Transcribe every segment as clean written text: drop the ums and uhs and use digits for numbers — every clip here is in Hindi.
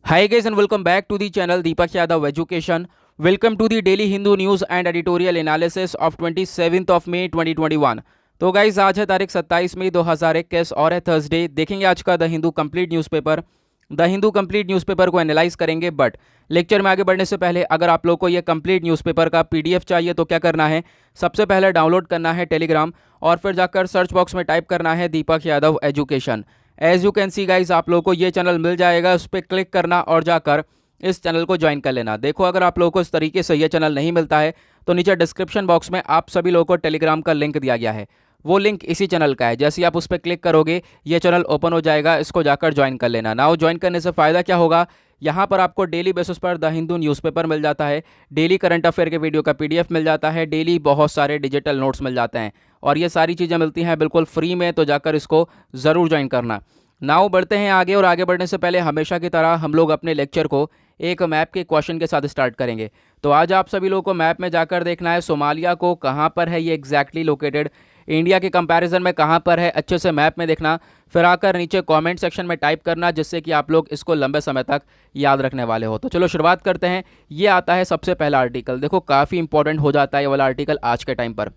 Hi guys and welcome back to the channel Deepak Yadav Education. Welcome to the daily Hindu news and editorial analysis of 27th of May 2021. तो गाइज आज है तारीख 27 मई 2021 और है थर्सडे। देखेंगे आज का the Hindu complete newspaper. The Hindu complete newspaper को एनालाइज करेंगे, बट लेक्चर में आगे बढ़ने से पहले अगर आप लोग को ये कंप्लीट न्यूज़पेपर का पीडीएफ चाहिए तो क्या करना है, सबसे पहले डाउनलोड करना है टेलीग्राम और फिर जाकर सर्च बॉक्स में टाइप करना है Deepak Yadav education. As you can see guys आप लोगों को ये चैनल मिल जाएगा, उस पर क्लिक करना और जाकर इस चैनल को ज्वाइन कर लेना। देखो अगर आप लोगों को इस तरीके से ये चैनल नहीं मिलता है तो नीचे डिस्क्रिप्शन बॉक्स में आप सभी लोगों को टेलीग्राम का लिंक दिया गया है, वो लिंक इसी चैनल का है। जैसे ही आप उस पर क्लिक करोगे ये चैनल ओपन हो जाएगा, इसको जाकर ज्वाइन कर लेना। नाउ ज्वाइन करने से फ़ायदा क्या होगा, यहाँ पर आपको डेली बेसिस पर द हिंदू न्यूज़पेपर मिल जाता है, डेली करंट अफेयर के वीडियो का पीडीएफ मिल जाता है, डेली बहुत सारे डिजिटल नोट्स मिल जाते हैं और ये सारी चीज़ें मिलती हैं बिल्कुल फ्री में, तो जाकर इसको ज़रूर ज्वाइन करना। नाउ बढ़ते हैं आगे, और आगे बढ़ने से पहले हमेशा की तरह हम लोग अपने लेक्चर को एक मैप के क्वेश्चन के साथ स्टार्ट करेंगे। तो आज आप सभी लोगों को मैप में जाकर देखना है सोमालिया को कहाँ पर है ये एग्जैक्टली लोकेटेड, इंडिया के कंपैरिजन में कहाँ पर है, अच्छे से मैप में देखना। फिर आकर नीचे कमेंट सेक्शन में टाइप करना, जिससे कि आप लोग इसको लंबे समय तक याद रखने वाले हो। तो चलो शुरुआत करते हैं। ये आता है सबसे पहला आर्टिकल, देखो काफ़ी इंपॉर्टेंट हो जाता है ये वाला आर्टिकल आज के टाइम पर।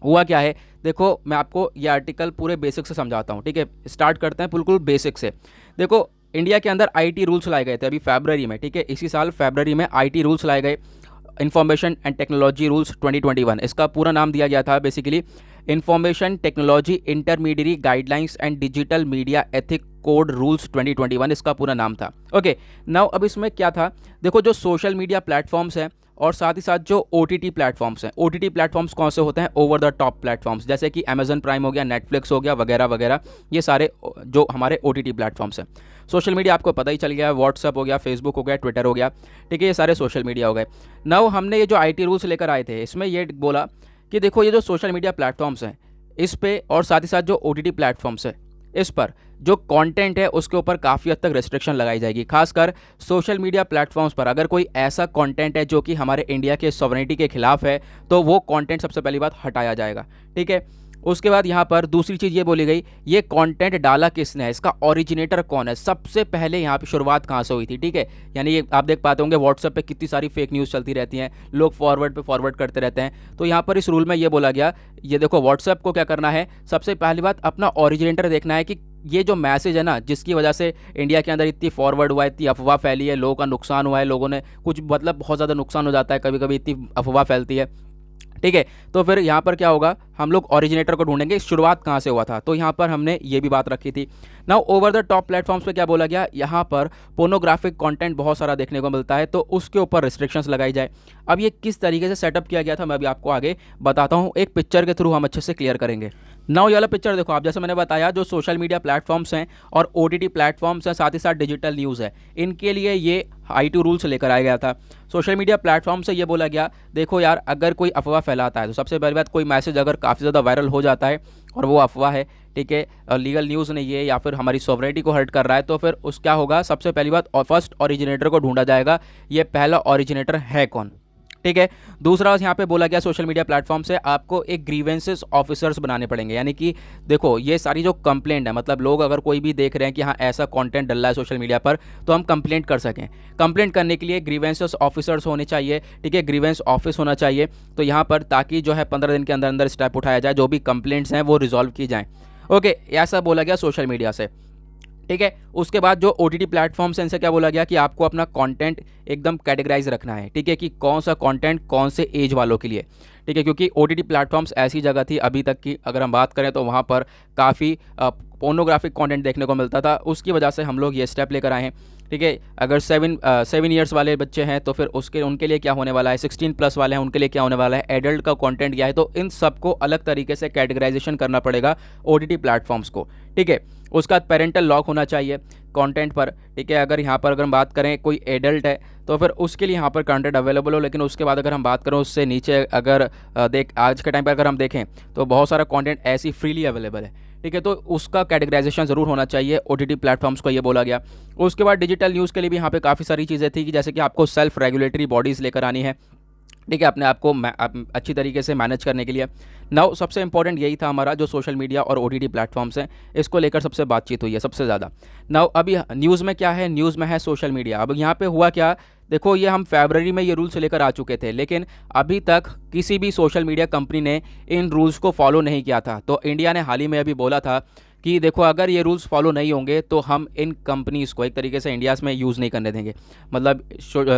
हुआ क्या है, देखो मैं आपको ये आर्टिकल पूरे बेसिक से समझाता हूँ, ठीक है। स्टार्ट करते हैं बिल्कुल बेसिक से। देखो इंडिया के अंदर आईटी रूल्स लाए गए थे अभी फरवरी में, ठीक है। इसी साल फरवरी में आईटी रूल्स लाए गए, इंफॉर्मेशन एंड टेक्नोलॉजी रूल्स 2021। इसका पूरा नाम दिया गया था basically information technology intermediate guidelines and digital media ethic code rules 2021 इसका पूरा नाम था। ओके नाउ अब इसमें क्या था, देखो जो सोशल मीडिया प्लेटफॉर्म्स हैं और साथ ही साथ जो ओटीटी प्लेटफॉर्म्स हैं, ओटीटी प्लेटफॉर्म्स कौन से होते हैं, ओवर द टॉप प्लेटफॉर्म्स, जैसे कि अमेजन प्राइम हो गया, नेटफ्लिक्स हो गया, वगैरह वगैरह, ये सारे जो हमारे ओटीटी प्लेटफॉर्म्स हैं। सोशल मीडिया आपको पता ही चल गया, व्हाट्सअप हो गया, फेसबुक हो गया, ट्विटर हो गया, ठीक है, ये सारे सोशल मीडिया हो गए। नाउ हमने ये जो आईटी रूल्स लेकर आए थे इसमें ये बोला कि देखो ये जो सोशल मीडिया प्लेटफॉर्म्स हैं इस पे और साथ ही साथ जो ओटीटी प्लेटफॉर्म्स है इस पर जो कंटेंट है उसके ऊपर काफ़ी हद तक रिस्ट्रिक्शन लगाई जाएगी। खासकर सोशल मीडिया प्लेटफॉर्म्स पर अगर कोई ऐसा कंटेंट है जो कि हमारे इंडिया के सॉवरेनिटी के खिलाफ है तो वो कंटेंट सबसे पहली बात हटाया जाएगा, ठीक है। उसके बाद यहाँ पर दूसरी चीज़ ये बोली गई, ये कंटेंट डाला किसने है, इसका ओरिजिनेटर कौन है, सबसे पहले यहाँ पे शुरुआत कहाँ से हुई थी, ठीक है। यानी ये आप देख पाते होंगे व्हाट्सएप पे कितनी सारी फेक न्यूज़ चलती रहती हैं, लोग फॉरवर्ड पे फॉरवर्ड करते रहते हैं। तो यहाँ पर इस रूल में ये बोला गया, ये देखो व्हाट्सएप को क्या करना है, सबसे पहली बात अपना ओरिजिनेटर देखना है कि ये जो मैसेज है ना जिसकी वजह से इंडिया के अंदर इतनी फॉरवर्ड हुआ है, इतनी अफवाह फैली है, लोगों का नुकसान हुआ है, लोगों ने कुछ मतलब बहुत ज़्यादा नुकसान हो जाता है कभी कभी, इतनी अफवाह फैलती है, ठीक है। तो फिर यहाँ पर क्या होगा, हम लोग ओरिजिनेटर को ढूंढेंगे, शुरुआत कहाँ से हुआ था, तो यहाँ पर हमने ये भी बात रखी थी। Now over the top platforms पे क्या बोला गया, यहाँ पर पोर्नोग्राफिक कंटेंट बहुत सारा देखने को मिलता है तो उसके ऊपर रिस्ट्रिक्शंस लगाई जाए। अब ये किस तरीके से सेटअप किया गया था मैं अभी आपको आगे बताता हूँ, एक पिक्चर के थ्रू हम अच्छे से क्लियर करेंगे। नाउ ये वाला पिक्चर देखो आप, जैसे मैंने बताया जो सोशल मीडिया प्लेटफॉर्म्स हैं और ओटीटी प्लेटफॉर्म्स हैं, साथ ही साथ डिजिटल न्यूज़ है, इनके लिए ये आईटी रूल्स लेकर आया गया था। सोशल मीडिया प्लेटफॉर्म से ये बोला गया, देखो यार अगर कोई अफवाह फैलाता है तो सबसे पहली बात कोई मैसेज अगर काफ़ी ज़्यादा वायरल हो जाता है और वो अफवाह है, ठीक है, लीगल न्यूज़ नहीं है या फिर हमारी सॉवरेनिटी को हर्ट कर रहा है, तो फिर उस क्या होगा, सबसे पहली बात फर्स्ट ओरिजिनेटर को ढूंढा जाएगा, ये पहला ओरिजिनेटर है कौन, ठीक है। दूसरा यहाँ पे बोला गया सोशल मीडिया प्लेटफॉर्म से आपको एक ग्रीवेंसेस ऑफिसर्स बनाने पड़ेंगे, यानी कि देखो ये सारी जो कंप्लेंट है, मतलब लोग अगर कोई भी देख रहे हैं कि हाँ ऐसा कंटेंट डल रहा है सोशल मीडिया पर तो हम कंप्लेंट कर सकें। कंप्लेंट करने के लिए ग्रीवेंसेस ऑफिसर्स होने चाहिए, ठीक है, ग्रीवेंस ऑफिस होना चाहिए। तो यहाँ पर ताकि जो है 15 दिन के अंदर अंदर स्टेप उठाया जाए, जो भी कंप्लेंट्स हैं वो रिजॉल्व की जाएँ। ओके ऐसा बोला गया सोशल मीडिया से, ठीक है। उसके बाद जो ओटीटी प्लेटफॉर्म्स हैं इनसे क्या बोला गया कि आपको अपना कंटेंट एकदम कैटेगराइज रखना है, ठीक है, कि कौन सा कंटेंट कौन से एज वालों के लिए, ठीक है, क्योंकि ओटीटी प्लेटफॉर्म्स ऐसी जगह थी अभी तक की अगर हम बात करें तो वहाँ पर काफ़ी पोर्नोग्राफिक कंटेंट देखने को मिलता था, उसकी वजह से हम लोग ये स्टेप लेकर आए हैं, ठीक है। अगर 7 ईयर्स वाले बच्चे हैं तो फिर उनके लिए क्या होने वाला है, 16 प्लस वाले हैं उनके लिए क्या होने वाला है, एडल्ट का कंटेंट क्या है, तो इन सबको अलग तरीके से कैटेगराइजेशन करना पड़ेगा ओटीटी प्लेटफॉर्म्स को, ठीक है। उसका पेरेंटल लॉक होना चाहिए कंटेंट पर, ठीक है। अगर यहाँ पर अगर हम बात करें कोई एडल्ट है तो फिर उसके लिए यहाँ पर कंटेंट अवेलेबल हो, लेकिन उसके बाद अगर हम बात करें उससे नीचे अगर आज के टाइम पर अगर हम देखें तो बहुत सारा कंटेंट ऐसी फ्रीली अवेलेबल है, ठीक है। तो उसका कैटेगराइजेशन ज़रूर होना चाहिए ओटीटी प्लेटफॉर्म्स को, ये बोला गया। उसके बाद डिजिटल न्यूज़ के लिए भी यहाँ पे काफ़ी सारी चीज़ें थी कि जैसे कि आपको सेल्फ रेगुलेटरी बॉडीज़ लेकर आनी है, ठीक है, अपने आप को अच्छी तरीके से मैनेज करने के लिए। नाउ सबसे इंपॉर्टेंट यही था हमारा, जो सोशल मीडिया और ओटीटी प्लेटफॉर्म्स हैं, इसको लेकर सबसे बातचीत हुई है सबसे ज़्यादा। नाउ अभी न्यूज़ में क्या है, न्यूज़ में है सोशल मीडिया। अब यहाँ पे हुआ क्या, देखो ये हम फरवरी में ये रूल्स लेकर आ चुके थे, लेकिन अभी तक किसी भी सोशल मीडिया कंपनी ने इन रूल्स को फॉलो नहीं किया था। तो इंडिया ने हाल ही में अभी बोला था कि देखो अगर ये रूल्स फॉलो नहीं होंगे तो हम इन कंपनीज़ को एक तरीके से इंडिया में यूज़ नहीं करने देंगे। मतलब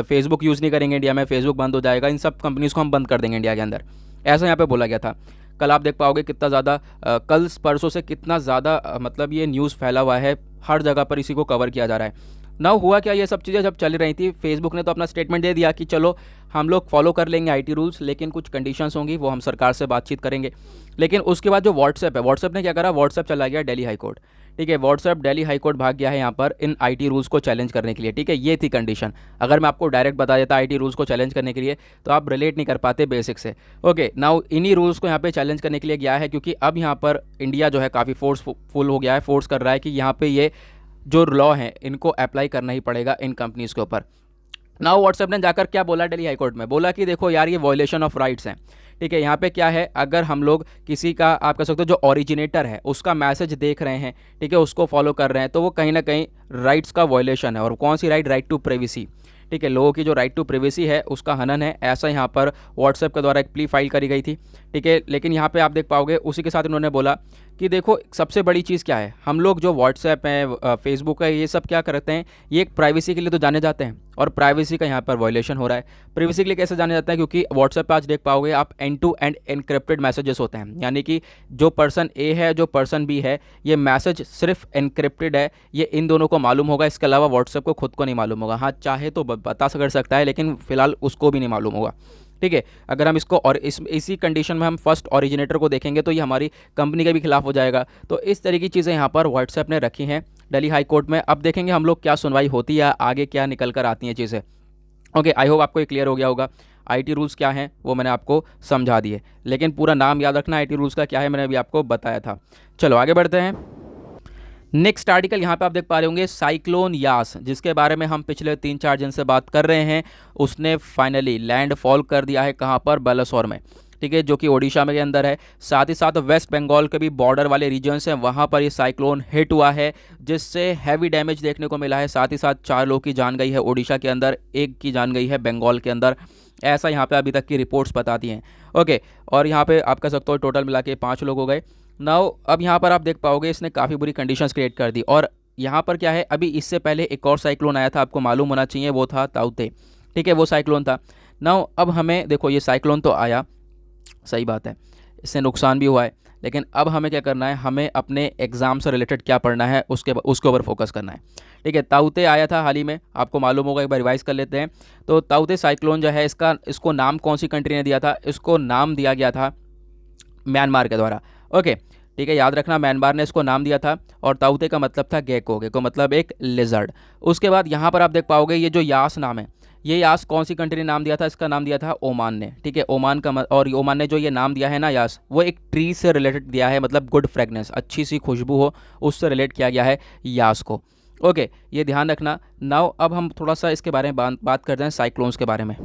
फेसबुक यूज़ नहीं करेंगे इंडिया में, फेसबुक बंद हो जाएगा, इन सब कंपनीज़ को हम बंद कर देंगे इंडिया के अंदर, ऐसा यहाँ पे बोला गया था। कल आप देख पाओगे कितना ज़्यादा कल परसों से कितना ज़्यादा मतलब ये न्यूज़ फैला हुआ है, हर जगह पर इसी को कवर किया जा रहा है। ना हुआ क्या, ये सब चीज़ें जब चल रही थी, फेसबुक ने तो अपना स्टेटमेंट दे दिया कि चलो हम लोग फॉलो कर लेंगे आईटी रूल्स, लेकिन कुछ कंडीशंस होंगी, वो हम सरकार से बातचीत करेंगे। लेकिन उसके बाद जो व्हाट्सएप है, व्हाट्सएप ने क्या करा, व्हाट्सएप चला गया दिल्ली हाई कोर्ट। ठीक है, व्हाट्सएप दिल्ली हाई कोर्ट भाग गया है यहाँ पर इन आईटी रूल्स को चैलेंज करने के लिए। ठीक है, ये थी कंडीशन। अगर मैं आपको डायरेक्ट बता देता आईटी रूल्स को चैलेंज करने के लिए, तो आप रिलेट नहीं कर पाते बेसिक से। ओके, नाउ इन्हीं रूल्स को यहाँ पे चैलेंज करने के लिए गया है, क्योंकि अब यहाँ पर इंडिया जो है काफ़ी फोर्सफुल हो गया है, फोर्स कर रहा है कि यहाँ पे ये जो लॉ हैं इनको अप्लाई करना ही पड़ेगा इन कंपनीज़ के ऊपर। नाउ व्हाट्सएप ने जाकर क्या बोला दिल्ली हाईकोर्ट में, बोला कि देखो यार ये वॉयलेशन ऑफ राइट्स हैं। ठीक है, यहाँ पे क्या है, अगर हम लोग किसी का, आप कह सकते हो जो ओरिजिनेटर है उसका मैसेज देख रहे हैं, ठीक है, उसको फॉलो कर रहे हैं, तो वो कहीं ना कहीं राइट्स का वॉयलेशन है। और कौन सी राइट, राइट टू प्राइवेसी। ठीक है, लोगों की जो राइट टू प्राइवेसी है उसका हनन है, ऐसा यहाँ पर व्हाट्सएप के द्वारा एक प्ली फाइल करी गई थी। ठीक है, लेकिन यहाँ पे आप देख पाओगे उसी के साथ इन्होंने बोला कि देखो सबसे बड़ी चीज़ क्या है, हम लोग जो व्हाट्सएप है, फेसबुक है, ये सब क्या करते हैं, ये एक प्राइवेसी के लिए तो जाने जाते हैं, और प्राइवेसी का यहाँ पर वायलेशन हो रहा है। प्राइवेसी के लिए कैसे जाने जाते हैं, क्योंकि व्हाट्सएप पे आज देख पाओगे आप end to end encrypted messages होते हैं, यानी कि जो पर्सन ए है जो पर्सन बी है, ये मैसेज सिर्फ एनक्रिप्टेड है, ये इन दोनों को मालूम होगा, इसके अलावा व्हाट्सएप को खुद को नहीं मालूम होगा। हाँ, चाहे तो बता कर सकता है, लेकिन फिलहाल उसको भी नहीं मालूम होगा। ठीक है, अगर हम इसको और इसी कंडीशन में हम फर्स्ट ओरिजिनेटर को देखेंगे तो ये हमारी कंपनी के भी खिलाफ हो जाएगा। तो इस तरह की चीज़ें यहाँ पर व्हाट्सएप ने रखी हैं दिल्ली हाई कोर्ट में। अब देखेंगे हम लोग क्या सुनवाई होती है, आगे क्या निकल कर आती हैं चीज़ें। ओके, आई होप आपको ये क्लियर हो गया होगा। आईटी रूल्स क्या हैं वो मैंने आपको समझा दिए, लेकिन पूरा नाम याद रखना आईटी रूल्स का क्या है, मैंने अभी आपको बताया था। चलो आगे बढ़ते हैं। नेक्स्ट आर्टिकल यहाँ पे आप देख पा रहे होंगे, साइक्लोन यास, जिसके बारे में हम पिछले 3-4 दिन से बात कर रहे हैं, उसने फाइनली लैंडफॉल कर दिया है कहाँ पर, बालासोर में। ठीक है, जो कि ओडिशा में के अंदर है। साथ ही साथ वेस्ट बंगाल के भी बॉर्डर वाले रीजन्स हैं, वहाँ पर ये साइक्लोन हिट हुआ है, जिससे हैवी डैमेज देखने को मिला है। साथ ही साथ 4 लोग की जान गई है ओडिशा के अंदर, 1 की जान गई है बंगाल के अंदर, ऐसा यहाँ पे अभी तक की रिपोर्ट्स बताती हैं। ओके, और यहाँ पे आप कह सकते हो टोटल मिला के 5 लोग हो गए। नाउ अब यहाँ पर आप देख पाओगे इसने काफ़ी बुरी कंडीशंस क्रिएट कर दी। और यहाँ पर क्या है, अभी इससे पहले एक और साइक्लोन आया था, आपको मालूम होना चाहिए, वो था ताउते। ठीक है, वो साइक्लोन था। नाउ अब हमें देखो, ये साइक्लोन तो आया, सही बात है, इससे नुकसान भी हुआ है, लेकिन अब हमें क्या करना है, हमें अपने एग्ज़ाम से रिलेटेड क्या पढ़ना है उसके ऊपर फोकस करना है। ठीक है, ताउते आया था हाल ही में, आपको मालूम होगा, एक बार रिवाइज कर लेते हैं। तो ताउते साइक्लोन जो है, इसको नाम कौन सी कंट्री ने दिया था, इसको नाम दिया गया था म्यांमार के द्वारा। ओके, ठीक है, याद रखना, म्यांमार ने इसको नाम दिया था, और ताउते का मतलब था गेको, गेको मतलब एक लिजर्ड। उसके बाद यहाँ पर आप देख पाओगे ये जो यास नाम है, ये यास कौन सी कंट्री ने नाम दिया था, इसका नाम दिया था ओमान ने। ठीक है, ओमान का और ओमान ने जो ये नाम दिया है ना यास, वो एक ट्री से रिलेटेड दिया है, मतलब गुड फ्रेगनेंस, अच्छी सी खुशबू हो, उससे रिलेट किया गया है यास को। ओके, ये ध्यान रखना। नाउ अब हम थोड़ा सा इसके बारे में बात करते हैं, साइक्लोन्स के बारे में।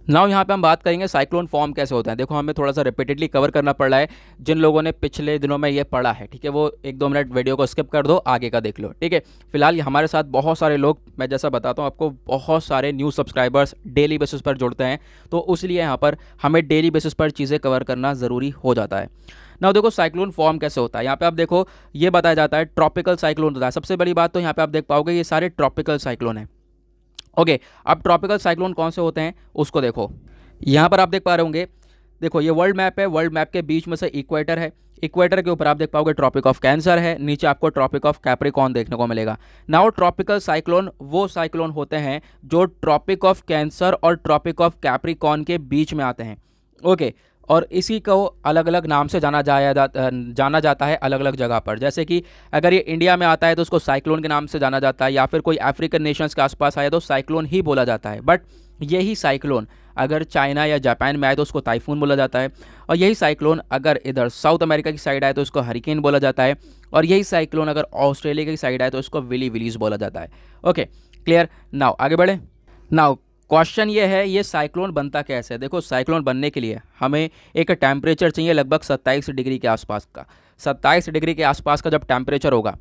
नाउ यहाँ पे हम बात करेंगे साइक्लोन फॉर्म कैसे होते हैं। देखो, हमें थोड़ा सा रिपीटेडली कवर करना पड़ रहा है, जिन लोगों ने पिछले दिनों में ये पढ़ा है, ठीक है, वो 1-2 मिनट वीडियो को स्किप कर दो, आगे का देख लो। ठीक है, फिलहाल हमारे साथ बहुत सारे लोग, मैं जैसा बताता हूँ आपको, बहुत सारे न्यू सब्सक्राइबर्स डेली बेसिस पर जुड़ते हैं, तो उसलिए यहाँ पर हमें डेली बेसिस पर चीज़ें कवर करना ज़रूरी हो जाता है। ना देखो, साइक्लोन फॉर्म कैसे होता है, यहाँ पे आप देखो ये बताया जाता है ट्रॉपिकल साइक्लोन होता है। सबसे बड़ी बात तो यहाँ पे आप देख पाओगे ये सारे ट्रॉपिकल साइक्लोन है। ओके, अब ट्रॉपिकल साइक्लोन कौन से होते हैं उसको देखो, यहाँ पर आप देख पा रहे होंगे, देखो ये वर्ल्ड मैप है, वर्ल्ड मैप के बीच में से इक्वेटर है, इक्वेटर के ऊपर आप देख पाओगे ट्रॉपिक ऑफ कैंसर है, नीचे आपको ट्रॉपिक ऑफ कैप्रिकॉर्न देखने को मिलेगा। नाउ ट्रॉपिकल साइक्लोन वो साइक्लोन होते हैं जो ट्रॉपिक ऑफ कैंसर और ट्रॉपिक ऑफ कैप्रिकॉर्न के बीच में आते हैं। ओके, और इसी को अलग अलग नाम से जाना जाता है अलग अलग जगह पर। जैसे कि अगर ये इंडिया में आता है तो उसको साइक्लोन के नाम से जाना जाता है, या फिर कोई अफ्रीकन नेशंस के आसपास आए तो साइक्लोन ही बोला जाता है। बट यही साइक्लोन अगर चाइना या जापान में आए तो उसको टाइफून बोला जाता है, और यही साइक्लोन अगर इधर साउथ अमेरिका की साइड आए तो उसको हरिकेन बोला जाता है, और यही साइक्लोन अगर ऑस्ट्रेलिया की साइड आए तो उसको विली विलीज बोला जाता है। Okay, clear. नाउ आगे बढ़े। नाउ क्वेश्चन ये है ये साइक्लोन बनता कैसे है। देखो साइक्लोन बनने के लिए हमें एक टेम्परेचर चाहिए लगभग 27 डिग्री के आसपास का। 27 डिग्री के आसपास का जब टेम्परेचर होगा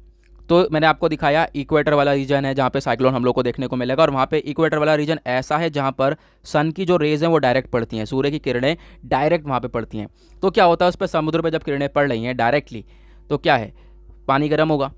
तो मैंने आपको दिखाया इक्वेटर वाला रीजन है जहाँ पे साइक्लोन हम लोग को देखने को मिलेगा, और वहाँ पे इक्वेटर वाला रीजन ऐसा है जहाँ पर सन की जो रेज हैं वो डायरेक्ट पड़ती हैं, सूर्य की किरणें डायरेक्ट वहाँ पे पड़ती हैं। तो क्या होता है उस पर समुद्र पे जब किरणें पड़ रही हैं डायरेक्टली तो क्या है, पानी गर्म होगा,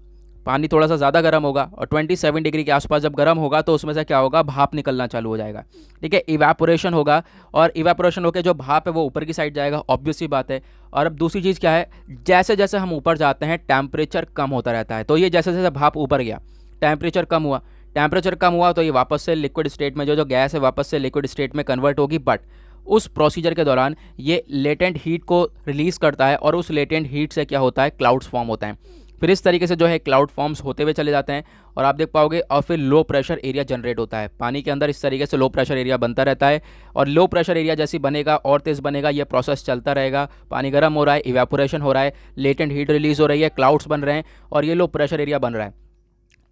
पानी थोड़ा सा ज़्यादा गर्म होगा, और 27 डिग्री के आसपास जब गर्म होगा तो उसमें से क्या होगा, भाप निकलना चालू हो जाएगा। ठीक है, इवेपोरेशन होगा, और इवेपोरेशन होकर जो भाप है वो ऊपर की साइड जाएगा, ऑब्वियस सी बात है। और अब दूसरी चीज़ क्या है, जैसे जैसे हम ऊपर जाते हैं टेम्परेचर कम होता रहता है। तो ये जैसे जैसे भाप ऊपर गया टेम्परेचर कम हुआ, टेम्परेचर कम हुआ तो ये वापस से लिक्विड स्टेट में जो गैस है वापस से लिक्विड स्टेट में कन्वर्ट होगी। बट उस प्रोसीजर के दौरान ये लेटेंट हीट को रिलीज़ करता है, और उस लेटेंट हीट से क्या होता है, क्लाउड्स फॉर्म होते हैं। फिर इस तरीके से जो है क्लाउड फॉर्म्स होते हुए चले जाते हैं, और आप देख पाओगे, और फिर लो प्रेशर एरिया जनरेट होता है पानी के अंदर। इस तरीके से लो प्रेशर एरिया बनता रहता है, और लो प्रेशर एरिया जैसी बनेगा और तेज़ बनेगा, ये प्रोसेस चलता रहेगा। पानी गर्म हो रहा है, इवेपोरेशन हो रहा है, लेटेंट हीट रिलीज़ हो रही है, क्लाउड्स बन रहे हैं, और ये लो प्रेशर एरिया बन रहा है।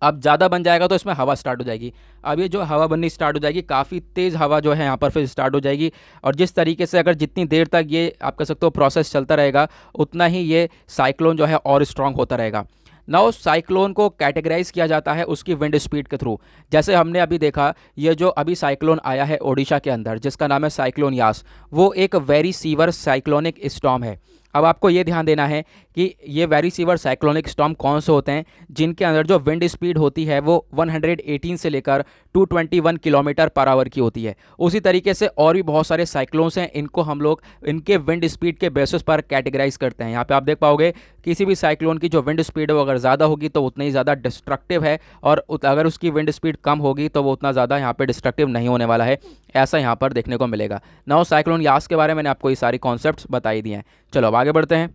अब ज़्यादा बन जाएगा तो इसमें हवा स्टार्ट हो जाएगी। अब ये जो हवा बननी स्टार्ट हो जाएगी, काफ़ी तेज़ हवा जो है यहाँ पर फिर स्टार्ट हो जाएगी, और जिस तरीके से अगर जितनी देर तक ये आप कह सकते हो प्रोसेस चलता रहेगा उतना ही ये साइक्लोन जो है और स्ट्रॉन्ग होता रहेगा। नाउ साइक्लोन को कैटेगराइज किया जाता है उसकी विंड स्पीड के थ्रू। जैसे हमने अभी देखा, ये जो अभी साइक्लोन आया है ओडिशा के अंदर जिसका नाम है साइक्लोन यास, वो एक वेरी सीवर साइक्लोनिक स्टॉर्म है। अब आपको ये ध्यान देना है कि ये वेरी सीवर साइक्लोनिक स्टॉर्म कौन से होते हैं, जिनके अंदर जो विंड स्पीड होती है वो 118 से लेकर 221 किलोमीटर पर आवर की होती है। उसी तरीके से और भी बहुत सारे साइक्लोन्स हैं, इनको हम लोग इनके विंड स्पीड के बेसिस पर कैटेगराइज करते हैं। यहाँ पे आप देख पाओगे किसी भी साइक्लोन की जो विंड स्पीड है वो अगर ज़्यादा होगी तो उतनी ही ज़्यादा डिस्ट्रक्टिव है, और अगर उसकी विंड स्पीड कम होगी तो वो उतना ज़्यादा यहाँ पे डिस्ट्रक्टिव नहीं होने वाला है, ऐसा यहाँ पर देखने को मिलेगा। नाउ साइक्लोन यास के बारे में मैंने आपको ये सारी कॉन्सेप्ट्स बताई दी हैं। चलो अब आगे बढ़ते हैं।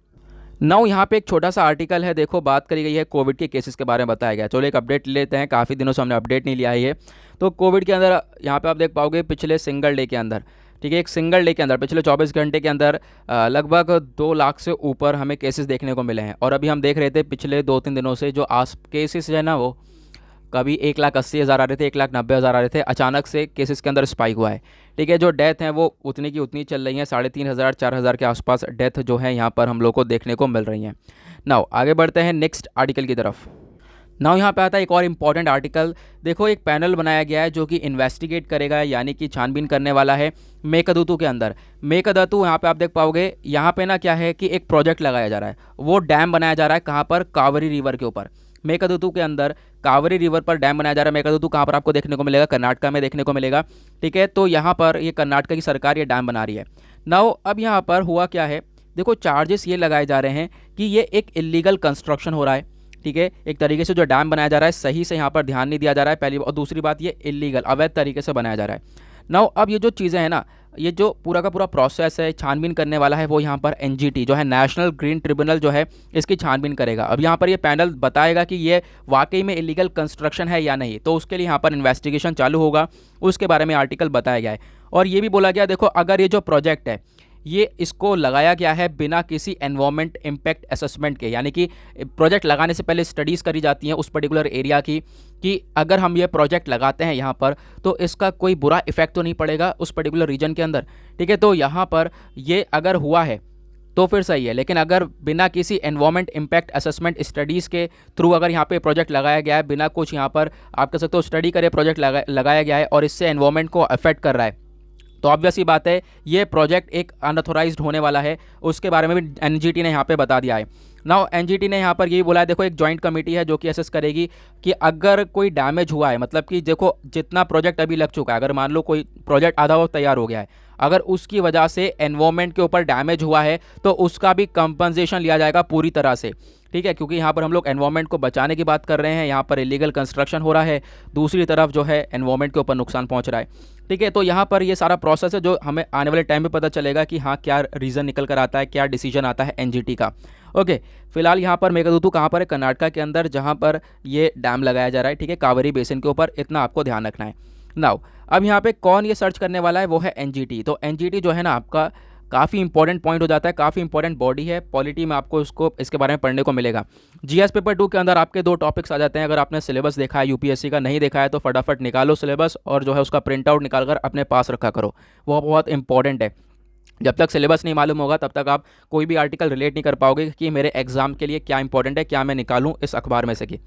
नाउ यहाँ पे एक छोटा सा आर्टिकल है, देखो बात करी गई है कोविड के केसेस के बारे में बताया गया। चलो एक अपडेट लेते हैं, काफ़ी दिनों से हमने अपडेट नहीं लिया है ये। तो कोविड के अंदर यहाँ पे आप देख पाओगे पिछले सिंगल डे के अंदर, ठीक है, एक सिंगल डे के अंदर पिछले 24 घंटे के अंदर लगभग 2 लाख से ऊपर हमें केसेस देखने को मिले हैं। और अभी हम देख रहे थे पिछले 2-3 दिनों से जो केसेस है ना, वो कभी 1,80,000 आ रहे थे, 1,90,000 आ रहे थे, अचानक से केसेस के अंदर स्पाइक हुआ है। ठीक है, जो डेथ हैं वो उतनी की उतनी चल रही हैं, 3,500 4,000 के आसपास डेथ जो है यहाँ पर हम लोग को देखने को मिल रही हैं। नाउ आगे बढ़ते हैं नेक्स्ट आर्टिकल की तरफ। नाउ यहाँ पे आता है एक और इम्पॉर्टेंट आर्टिकल। देखो एक पैनल बनाया गया है जो कि इन्वेस्टिगेट करेगा, यानी कि छानबीन करने वाला है मेकादूतू के अंदर। मेकादूतू यहाँ पे आप देख पाओगे, यहाँ पे ना क्या है कि एक प्रोजेक्ट लगाया जा रहा है, वो डैम बनाया जा रहा है कहाँ पर, कावेरी रिवर के ऊपर। मेकादूतू के अंदर कावेरी रिवर पर डैम बनाया जा रहा है। मेकादूतू कहाँ पर आपको देखने को मिलेगा, कर्नाटका में देखने को मिलेगा। ठीक है, तो यहाँ पर ये कर्नाटका की सरकार ये डैम बना रही है। नाउ अब यहाँ पर हुआ क्या है, देखो चार्जेस ये लगाए जा रहे हैं कि ये एक इलीगल कंस्ट्रक्शन हो रहा है। ठीक है, एक तरीके से जो डैम बनाया जा रहा है सही से यहाँ पर ध्यान नहीं दिया जा रहा है पहली, और दूसरी बात ये इलीगल अवैध तरीके से बनाया जा रहा है। नाउ अब ये जो चीज़ें हैं ना, ये जो पूरा का पूरा प्रोसेस है छानबीन करने वाला है वो यहाँ पर एनजीटी जो है नेशनल ग्रीन ट्रिब्यूनल जो है इसकी छानबीन करेगा। अब यहाँ पर ये पैनल बताएगा कि ये वाकई में इलीगल कंस्ट्रक्शन है या नहीं, तो उसके लिए यहाँ पर इन्वेस्टिगेशन चालू होगा, उसके बारे में आर्टिकल बताया गया है। और ये भी बोला गया, देखो अगर ये जो प्रोजेक्ट है ये इसको लगाया गया है बिना किसी एनवायरमेंट इम्पैक्ट असेसमेंट के, यानी कि प्रोजेक्ट लगाने से पहले स्टडीज़ करी जाती हैं उस पर्टिकुलर एरिया की, कि अगर हम ये प्रोजेक्ट लगाते हैं यहाँ पर तो इसका कोई बुरा इफेक्ट तो नहीं पड़ेगा उस पर्टिकुलर रीजन के अंदर। ठीक है, तो यहाँ पर ये अगर हुआ है तो फिर सही है, लेकिन अगर बिना किसी एनवायरमेंट इम्पैक्ट असेसमेंट स्टडीज़ के थ्रू अगर यहाँ पे प्रोजेक्ट लगाया गया है, बिना कुछ यहाँ पर आप कह सकते हो स्टडी करे प्रोजेक्ट लगाया गया है और इससे एनवायरमेंट को अफेक्ट कर रहा है, तो ऑब्वियस ही बात है ये प्रोजेक्ट एक अनऑथोराइज्ड होने वाला है। उसके बारे में भी एनजीटी ने यहाँ पे बता दिया है। नाउ एनजीटी ने यहाँ पर यही बोला है, देखो एक जॉइंट कमेटी है जो कि असेस करेगी कि अगर कोई डैमेज हुआ है, मतलब कि देखो जितना प्रोजेक्ट अभी लग चुका है, अगर मान लो कोई प्रोजेक्ट आधा वो तैयार हो गया है, अगर उसकी वजह से एनवायरमेंट के ऊपर डैमेज हुआ है तो उसका भी कंपनसेशन लिया जाएगा पूरी तरह से। ठीक है, क्योंकि यहाँ पर हम लोग एनवायरमेंट को बचाने की बात कर रहे हैं, यहाँ पर इलीगल कंस्ट्रक्शन हो रहा है, दूसरी तरफ जो है एनवायरमेंट के ऊपर नुकसान पहुँच रहा है। ठीक है, तो यहाँ पर ये सारा प्रोसेस है जो हमें आने वाले टाइम में पता चलेगा कि हाँ क्या रीज़न निकल कर आता है, क्या डिसीजन आता है एनजीटी का। ओके, फिलहाल यहाँ पर मेघदूतू कहाँ पर है, कर्नाटका के अंदर, जहाँ पर ये डैम लगाया जा रहा है। ठीक है, कावेरी बेसिन के ऊपर, इतना आपको ध्यान रखना है। नाउ अब यहाँ पे कौन ये सर्च करने वाला है, वो है एनजीटी। तो एनजीटी जो है ना आपका काफ़ी इंपॉर्टेंट पॉइंट हो जाता है, काफ़ी इंपॉर्टेंट बॉडी है, पॉलिटी में आपको इसके बारे में पढ़ने को मिलेगा। जीएस पेपर 2 के अंदर आपके 2 टॉपिक्स आ जाते हैं। अगर आपने सिलेबस देखा है यूपीएससी का, नहीं देखा है तो फटाफट निकालो सिलेबस और जो है उसका प्रिंट आउट निकाल कर अपने पास रखा करो, वो बहुत इंपॉर्टेंट है। जब तक सिलेबस नहीं मालूम होगा तब तक आप कोई भी आर्टिकल रिलेट नहीं कर पाओगे कि मेरे एग्जाम के लिए क्या इंपॉर्टेंट है, क्या मैं निकालूं इस अखबार में से की।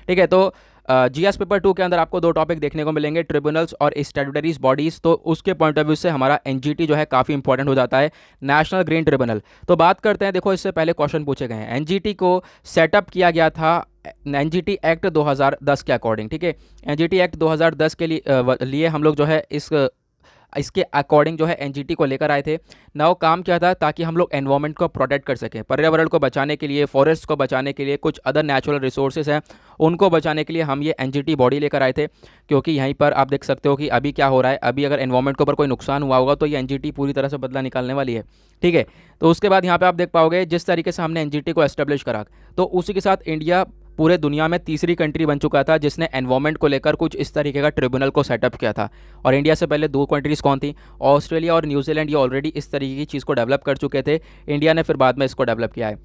ठीक है, तो जीएस पेपर 2 के अंदर आपको 2 टॉपिक देखने को मिलेंगे, ट्रिब्यूनल्स और स्टैट्यूटरीज बॉडीज़। तो उसके पॉइंट ऑफ व्यू से हमारा एनजीटी जो है काफ़ी इंपॉर्टेंट हो जाता है, नेशनल ग्रीन ट्रिब्यूनल। तो बात करते हैं, देखो इससे पहले क्वेश्चन पूछे गए हैं। एनजीटी को सेटअप किया गया था एनजीटी एक्ट 2010 के अकॉर्डिंग। ठीक है, एनजीटी एक्ट 2010 के लिए हम लोग जो है इसके अकॉर्डिंग जो है एनजीटी को लेकर आए थे। ना वो काम क्या था, ताकि हम लोग एनवायरनमेंट को प्रोटेक्ट कर सकें, पर्यावरण को बचाने के लिए, फॉरेस्ट को बचाने के लिए, कुछ अदर नेचुरल रिसोर्सेज हैं उनको बचाने के लिए हम ये एनजीटी बॉडी लेकर आए थे। क्योंकि यहीं पर आप देख सकते हो कि अभी क्या हो रहा है, अभी अगर एनवायरनमेंट के ऊपर कोई नुकसान हुआ होगा तो ये एनजीटी पूरी तरह से बदला निकालने वाली है। ठीक है, तो उसके बाद यहाँ पे आप देख पाओगे जिस तरीके से हमने एनजीटी को एस्टेब्लिश करा, तो उसी के साथ इंडिया पूरे दुनिया में तीसरी कंट्री बन चुका था जिसने एनवायरनमेंट को लेकर कुछ इस तरीके का ट्रिब्यूनल को सेटअप किया था। और इंडिया से पहले 2 कंट्रीज़ कौन थी, ऑस्ट्रेलिया और न्यूजीलैंड। ये ऑलरेडी इस तरीके की चीज़ को डेवलप कर चुके थे, इंडिया ने फिर बाद में इसको डेवलप किया है।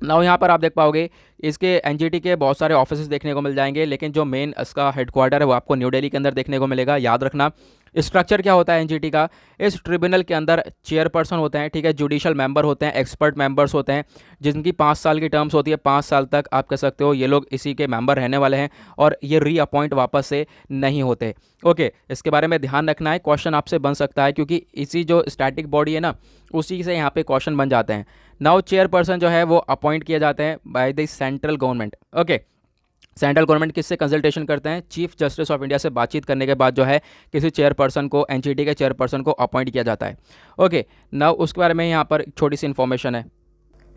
नाउ यहाँ पर आप देख पाओगे इसके एनजीटी के बहुत सारे ऑफिसेस देखने को मिल जाएंगे, लेकिन जो मेन इसका हेडक्वार्टर है वो आपको न्यू दिल्ली के अंदर देखने को मिलेगा। याद रखना स्ट्रक्चर क्या होता है एनजीटी का, इस ट्रिब्यूनल के अंदर चेयरपर्सन होते हैं, ठीक है, जुडिशल मेंबर होते हैं, एक्सपर्ट मेंबर्स होते हैं जिनकी 5 साल की टर्म्स होती है। 5 साल तक आप कह सकते हो ये लोग इसी के मेंबर रहने वाले हैं और ये रीअपॉइंट वापस से नहीं होते। ओके, इसके बारे में ध्यान रखना है, क्वेश्चन आपसे बन सकता है क्योंकि इसी जो स्टैटिक बॉडी है ना, उसी से यहाँ पे क्वेश्चन बन जाते हैं। नाउ चेयरपर्सन जो है वो अपॉइंट किए जाते हैं by the central government. Okay, central government किससे कंसल्टेशन करते हैं, चीफ जस्टिस ऑफ इंडिया से बातचीत करने के बाद जो है किसी चेयरपर्सन को, एनजीटी के चेयरपर्सन को अपॉइंट किया जाता है। ओके, नाउ उसके बारे में यहाँ पर छोटी सी इन्फॉर्मेशन है।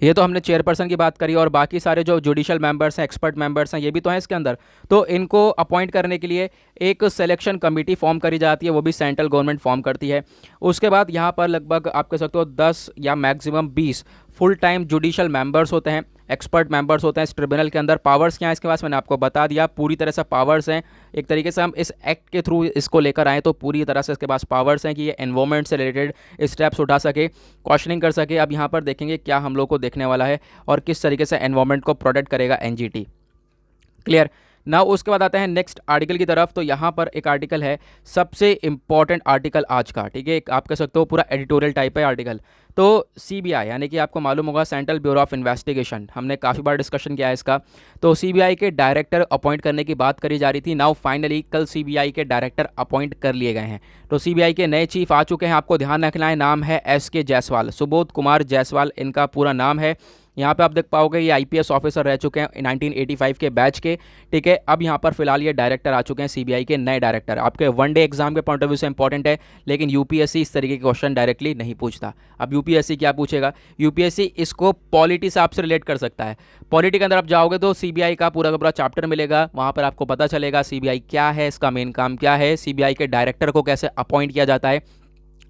ये तो हमने चेयरपर्सन की बात करी और बाकी सारे जो जुडिशल मेंबर्स हैं, एक्सपर्ट मेंबर्स हैं, ये भी तो हैं इसके अंदर। तो इनको अपॉइंट करने के लिए एक सिलेक्शन कमेटी फॉर्म करी जाती है, वो भी सेंट्रल गवर्नमेंट फॉर्म करती है। उसके बाद यहाँ पर लगभग आप कह सकते हो 10 या maximum 20 full time judicial members होते हैं, एक्सपर्ट मेंबर्स होते हैं इस ट्रिब्यूनल के अंदर। पावर्स क्या है इसके पास मैंने आपको बता दिया, पूरी तरह से पावर्स हैं। एक तरीके से हम इस एक्ट के थ्रू इसको लेकर आए तो पूरी तरह से इसके पास पावर्स हैं कि ये एनवायरनमेंट से रिलेटेड स्टेप्स उठा सके, क्वेश्चनिंग कर सके। अब यहाँ पर देखेंगे क्या हम लोग को देखने वाला है और किस तरीके से एनवायरनमेंट को प्रोटेक्ट करेगा एनजीटी। क्लियर ना। उसके बाद आते हैं नेक्स्ट आर्टिकल की तरफ। तो यहाँ पर एक आर्टिकल है, सबसे इंपॉर्टेंट आर्टिकल आज का, ठीक है, आप कह सकते हो पूरा एडिटोरियल टाइप है आर्टिकल। तो सीबीआई यानी कि आपको मालूम होगा सेंट्रल ब्यूरो ऑफ इन्वेस्टिगेशन, हमने काफ़ी बार डिस्कशन किया है इसका। तो सीबीआई के डायरेक्टर अपॉइंट करने की बात करी जा रही थी। नाउ फाइनली कल सीबीआई के डायरेक्टर अपॉइंट कर लिए गए हैं। तो सीबीआई के नए चीफ आ चुके हैं, आपको ध्यान रखना है, नाम है एसके जायसवाल, सुबोध कुमार जायसवाल इनका पूरा नाम है। यहाँ पे आप देख पाओगे ये आईपीएस ऑफिसर रह चुके हैं 1985 के बैच के, ठीक है। अब यहाँ पर फिलहाल ये डायरेक्टर आ चुके हैं, सीबीआई के नए डायरेक्टर। आपके वनडे एग्जाम के पॉइंट ऑफ व्यू से इंपॉर्टेंट है, लेकिन यूपीएससी इस तरीके के क्वेश्चन डायरेक्टली नहीं पूछता। अब यूपीएससी क्या पूछेगा, यूपीएससी इसको पॉलिटी से आपसे रिलेट कर सकता है। पॉलिटी के अंदर आप जाओगे तो सीबीआई का पूरा चैप्टर मिलेगा, वहाँ पर आपको पता चलेगा सीबीआई क्या है, इसका मेन काम क्या है, सीबीआई के डायरेक्टर को कैसे अपॉइंट किया जाता है,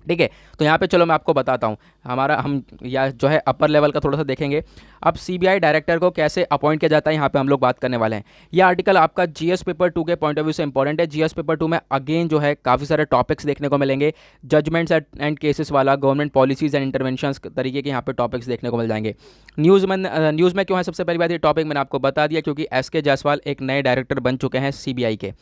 ठीक है। तो यहाँ पे चलो मैं आपको बताता हूँ, हम या जो है अपर लेवल का थोड़ा सा देखेंगे। अब सीबीआई डायरेक्टर को कैसे अपॉइंट किया जाता है, यहाँ पे हम लोग बात करने वाले हैं। ये आर्टिकल आपका जीएस पेपर 2 के पॉइंट ऑफ व्यू से इंपॉर्टेंट है। जीएस पेपर 2 में अगेन जो है काफ़ी सारे टॉपिक्स देखने को मिलेंगे, जजमेंट्स एंड केसेस वाला, गवर्नमेंट पॉलिसीज एंड इंटरवेंशंस तरीके के यहाँ पे टॉपिक्स देखने को मिल जाएंगे। न्यूज़ में क्यों है, सबसे पहली बात ये टॉपिक मैंने आपको बता दिया क्योंकि एसके जायसवाल एक नए डायरेक्टर बन चुके हैं सीबीआई के।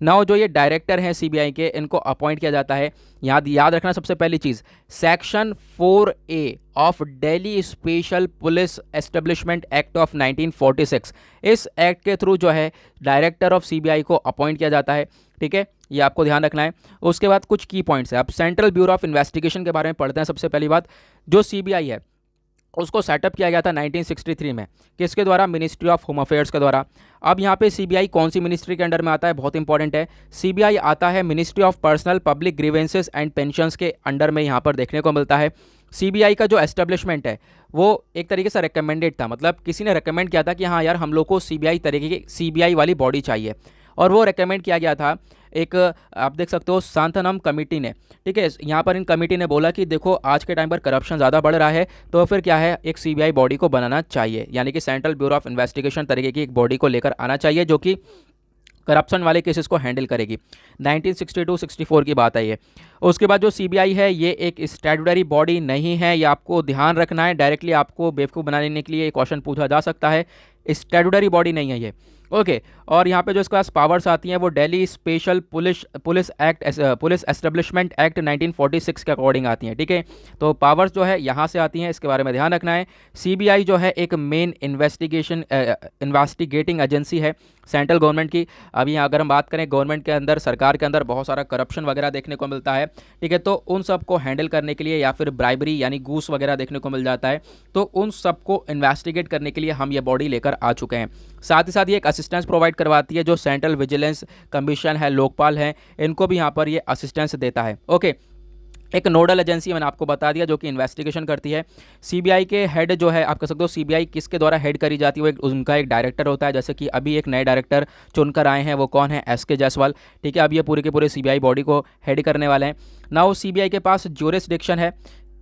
नाउ जो ये डायरेक्टर हैं सीबीआई के, इनको अपॉइंट किया जाता है, याद रखना सबसे पहली चीज़, section 4A of Delhi special police establishment act of 1946, इस एक्ट के थ्रू जो है डायरेक्टर ऑफ सीबीआई को अपॉइंट किया जाता है, ठीक है। ये आपको ध्यान रखना है। उसके बाद कुछ की पॉइंट्स है। अब सेंट्रल ब्यूरो ऑफ इन्वेस्टिगेशन के बारे में पढ़ते हैं। सबसे पहली बात, जो सीबीआई है उसको सेटअप किया गया था 1963 में, किसके द्वारा, मिनिस्ट्री ऑफ होम अफेयर्स के द्वारा। अब यहाँ पे सीबीआई कौन सी मिनिस्ट्री के अंडर में आता है, बहुत इंपॉर्टेंट है, सीबीआई आता है ministry of personnel public grievances and pensions के अंडर में यहाँ पर देखने को मिलता है। सीबीआई का जो एस्टेब्लिशमेंट है वो एक तरीके से रिकमेंडेड था, मतलब किसी ने रिकमेंड किया था कि हाँ यार हम लोग को सीबीआई तरीके की सीबीआई वाली बॉडी चाहिए, और वो रिकमेंड किया गया था एक, आप देख सकते हो, सांथनम कमेटी ने, ठीक है। यहाँ पर इन कमेटी ने बोला कि देखो आज के टाइम पर करप्शन ज़्यादा बढ़ रहा है, तो फिर क्या है, एक सीबीआई बॉडी को बनाना चाहिए, यानी कि सेंट्रल ब्यूरो ऑफ इन्वेस्टिगेशन तरीके की एक बॉडी को लेकर आना चाहिए जो कि करप्शन वाले केसेस को हैंडल करेगी। 1962-64 की बात है ये। उसके बाद जो सीबीआई है ये एक स्टैट्यूटरी बॉडी नहीं है, ये आपको ध्यान रखना है। डायरेक्टली आपको बेवकूफ़ बनाने के लिए ये क्वेश्चन पूछा जा सकता है। स्टैट्यूटरी बॉडी नहीं है ये, ओके। और यहाँ पे जो इसके पास पावर्स आती हैं वो Delhi special police establishment act 1946 के अकॉर्डिंग आती हैं, ठीक है। तो पावर्स जो है यहाँ से आती हैं, इसके बारे में ध्यान रखना है। सीबीआई जो है एक मेन इन्वेस्टिगेटिंग एजेंसी है सेंट्रल गवर्नमेंट की। अभी यहाँ अगर हम बात करें गवर्नमेंट के अंदर, सरकार के अंदर बहुत सारा करप्शन वगैरह देखने को मिलता है, ठीक है। तो उन सब को हैंडल करने के लिए या फिर ब्राइबरी यानी घूस वगैरह देखने को मिल जाता है, तो उन सब को इन्वेस्टिगेट करने के लिए हम ये बॉडी लेकर आ चुके हैं। साथ ही साथ ये एक असिस्टेंस प्रोवाइड करवाती है, जो सेंट्रल विजिलेंस कमीशन है, लोकपाल है, इनको भी यहाँ पर ये असिस्टेंस देता है, ओके। एक नोडल एजेंसी मैंने आपको बता दिया जो कि इन्वेस्टिगेशन करती है। सीबीआई के हेड जो है, आप कह सकते हो सीबीआई किसके द्वारा हेड करी जाती है, वो उनका एक डायरेक्टर होता है। जैसे कि अभी एक नए डायरेक्टर चुनकर आए हैं, वो कौन है, एस के जायसवाल, ठीक है। अब ये पूरे के पूरे सीबीआई बॉडी को हेड करने वाले हैं। नाउ सीबीआई के पास ज्यूरिसडिक्शन है।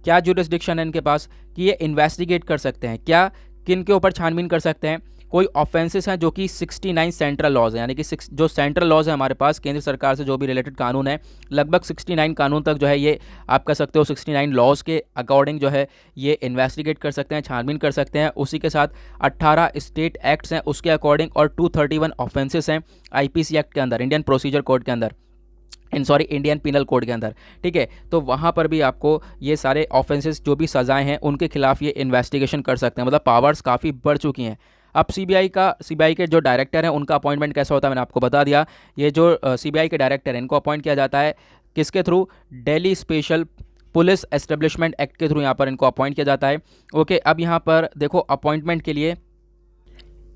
क्या ज्यूरिसडिक्शन है इनके पास कि ये इन्वेस्टिगेट कर सकते हैं, क्या किन के ऊपर छानबीन कर सकते हैं, कोई ऑफेंसेस हैं जो कि 69 सेंट्रल लॉज हैं, यानी कि जो सेंट्रल लॉज है हमारे पास केंद्र सरकार से जो भी रिलेटेड कानून है, लगभग 69 कानून तक जो है ये आप कह सकते हो 69 लॉज के अकॉर्डिंग जो है ये इन्वेस्टिगेट कर सकते हैं, छानबीन कर सकते हैं। उसी के साथ 18 स्टेट एक्ट्स हैं उसके अकॉर्डिंग, और 231 ऑफेंसेस हैं आईपीसी एक्ट के अंदर, इंडियन प्रोसीजर कोड के अंदर, इंडियन पिनल कोड के अंदर, ठीक है। तो वहाँ पर भी आपको ये सारे ऑफेंसेस जो भी सजाएं हैं उनके खिलाफ ये इन्वेस्टिगेशन कर सकते हैं। मतलब पावर्स काफ़ी बढ़ चुकी हैं। अब सीबीआई के जो डायरेक्टर हैं उनका अपॉइंटमेंट कैसा होता है मैंने आपको बता दिया। ये जो सीबीआई के डायरेक्टर हैं इनको अपॉइंट किया जाता है किसके through, Delhi special police establishment act के थ्रू यहाँ पर इनको अपॉइंट किया जाता है, ओके। अब यहाँ पर देखो अपॉइंटमेंट के लिए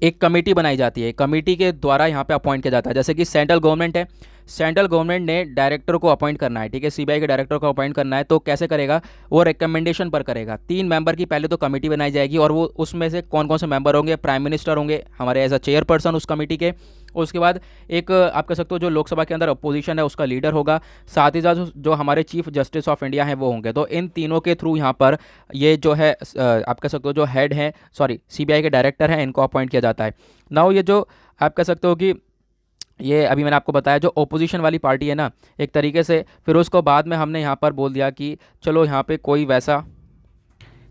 एक कमेटी बनाई जाती है, कमेटी के द्वारा यहाँ पे अपॉइंट किया जाता है। जैसे कि सेंट्रल गवर्नमेंट है, सेंट्रल गवर्नमेंट ने डायरेक्टर को अपॉइंट करना है, ठीक है, सीबीआई के डायरेक्टर को अपॉइंट करना है, तो कैसे करेगा, वो रिकमेंडेशन पर करेगा। 3 मेंबर की पहले तो कमेटी बनाई जाएगी, और वो उसमें से कौन कौन से मेंबर होंगे, प्राइम मिनिस्टर होंगे हमारे एज अ चेयरपर्सन उस कमेटी के। उसके बाद एक आप कह सकते हो जो लोकसभा के अंदर अपोजिशन है उसका लीडर होगा, साथ ही साथ जो हमारे चीफ जस्टिस ऑफ इंडिया हैं वो होंगे। तो इन तीनों के थ्रू यहाँ पर ये जो है आप कह सकते हो जो हेड हैं, सीबीआई के डायरेक्टर हैं, इनको अपॉइंट किया जाता है। नाउ ये जो आप कह सकते हो कि ये अभी मैंने आपको बताया जो ओपोजिशन वाली पार्टी है ना, एक तरीके से फिर उसको बाद में हमने यहाँ पर बोल दिया कि चलो यहाँ पे कोई वैसा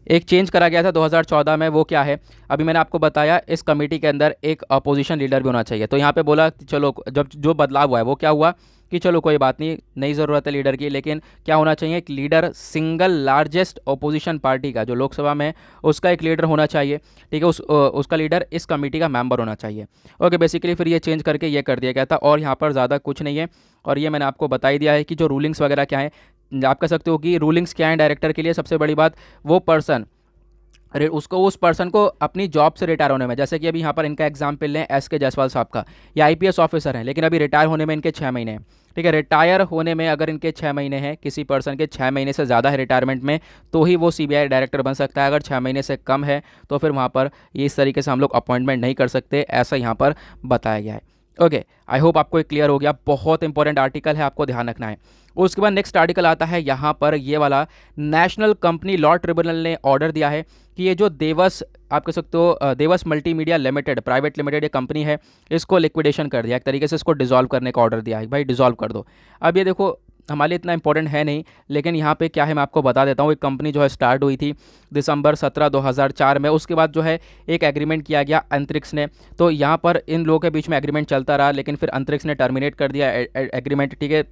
एक चेंज करा गया था 2014 में, वो क्या है, अभी मैंने आपको बताया इस कमेटी के अंदर एक अपोजिशन लीडर भी होना चाहिए। तो यहाँ पे बोला चलो जब जो बदलाव हुआ है वो क्या हुआ कि चलो कोई बात नहीं, नई ज़रूरत है लीडर की, लेकिन क्या होना चाहिए, एक leader single largest opposition party का जो लोकसभा में उसका एक लीडर होना चाहिए, ठीक है। उसका लीडर इस कमेटी का मेंबर होना चाहिए, ओके। बेसिकली फिर ये चेंज करके ये कर दिया गया था, और यहाँ पर ज़्यादा कुछ नहीं है। और ये मैंने आपको बता ही दिया है कि जो रूलिंग्स वगैरह क्या है, आप कह सकते हो कि रूलिंग्स क्या है डायरेक्टर के लिए। सबसे बड़ी बात, वो पर्सन उस पर्सन को अपनी जॉब से रिटायर होने में, जैसे कि अभी यहाँ पर इनका एग्जाम्पल लें एस के जायसवाल साहब का, ये आईपीएस ऑफिसर हैं, लेकिन अभी रिटायर होने में इनके 6 महीने हैं, ठीक है। रिटायर होने में अगर इनके 6 महीने हैं, किसी पर्सन के 6 महीने से ज़्यादा है रिटायरमेंट में, तो ही वो सीबीआई डायरेक्टर बन सकता है। अगर 6 महीने से कम है तो फिर वहाँ पर ये इस तरीके से हम लोग अपॉइंटमेंट नहीं कर सकते, ऐसा यहाँ पर बताया गया है, ओके। आई होप आपको क्लियर हो गया। बहुत इंपॉर्टेंट आर्टिकल है, आपको ध्यान रखना है। उसके बाद नेक्स्ट आर्टिकल आता है यहाँ पर ये वाला, नेशनल कंपनी लॉ ट्रिब्यूनल ने ऑर्डर दिया है कि ये जो देवस आप कह सकते हो देवस मल्टीमीडिया लिमिटेड प्राइवेट लिमिटेड ये कंपनी है, इसको लिक्विडेशन कर दिया, एक तरीके से इसको डिसॉल्व करने का ऑर्डर दिया है, भाई डिसॉल्व कर दो। अब ये देखो हमारे लिए इतना इंपॉर्टेंट है नहीं, लेकिन यहाँ पे क्या है मैं आपको बता देता हूँ। एक कंपनी जो है स्टार्ट हुई थी दिसंबर 17 2004 में, उसके बाद जो है एक एग्रीमेंट किया गया अंतरिक्ष ने, तो यहाँ पर इन लोगों के बीच में एग्रीमेंट चलता रहा, लेकिन फिर अंतरिक्ष ने टर्मिनेट कर दिया एग्रीमेंट, ठीक है।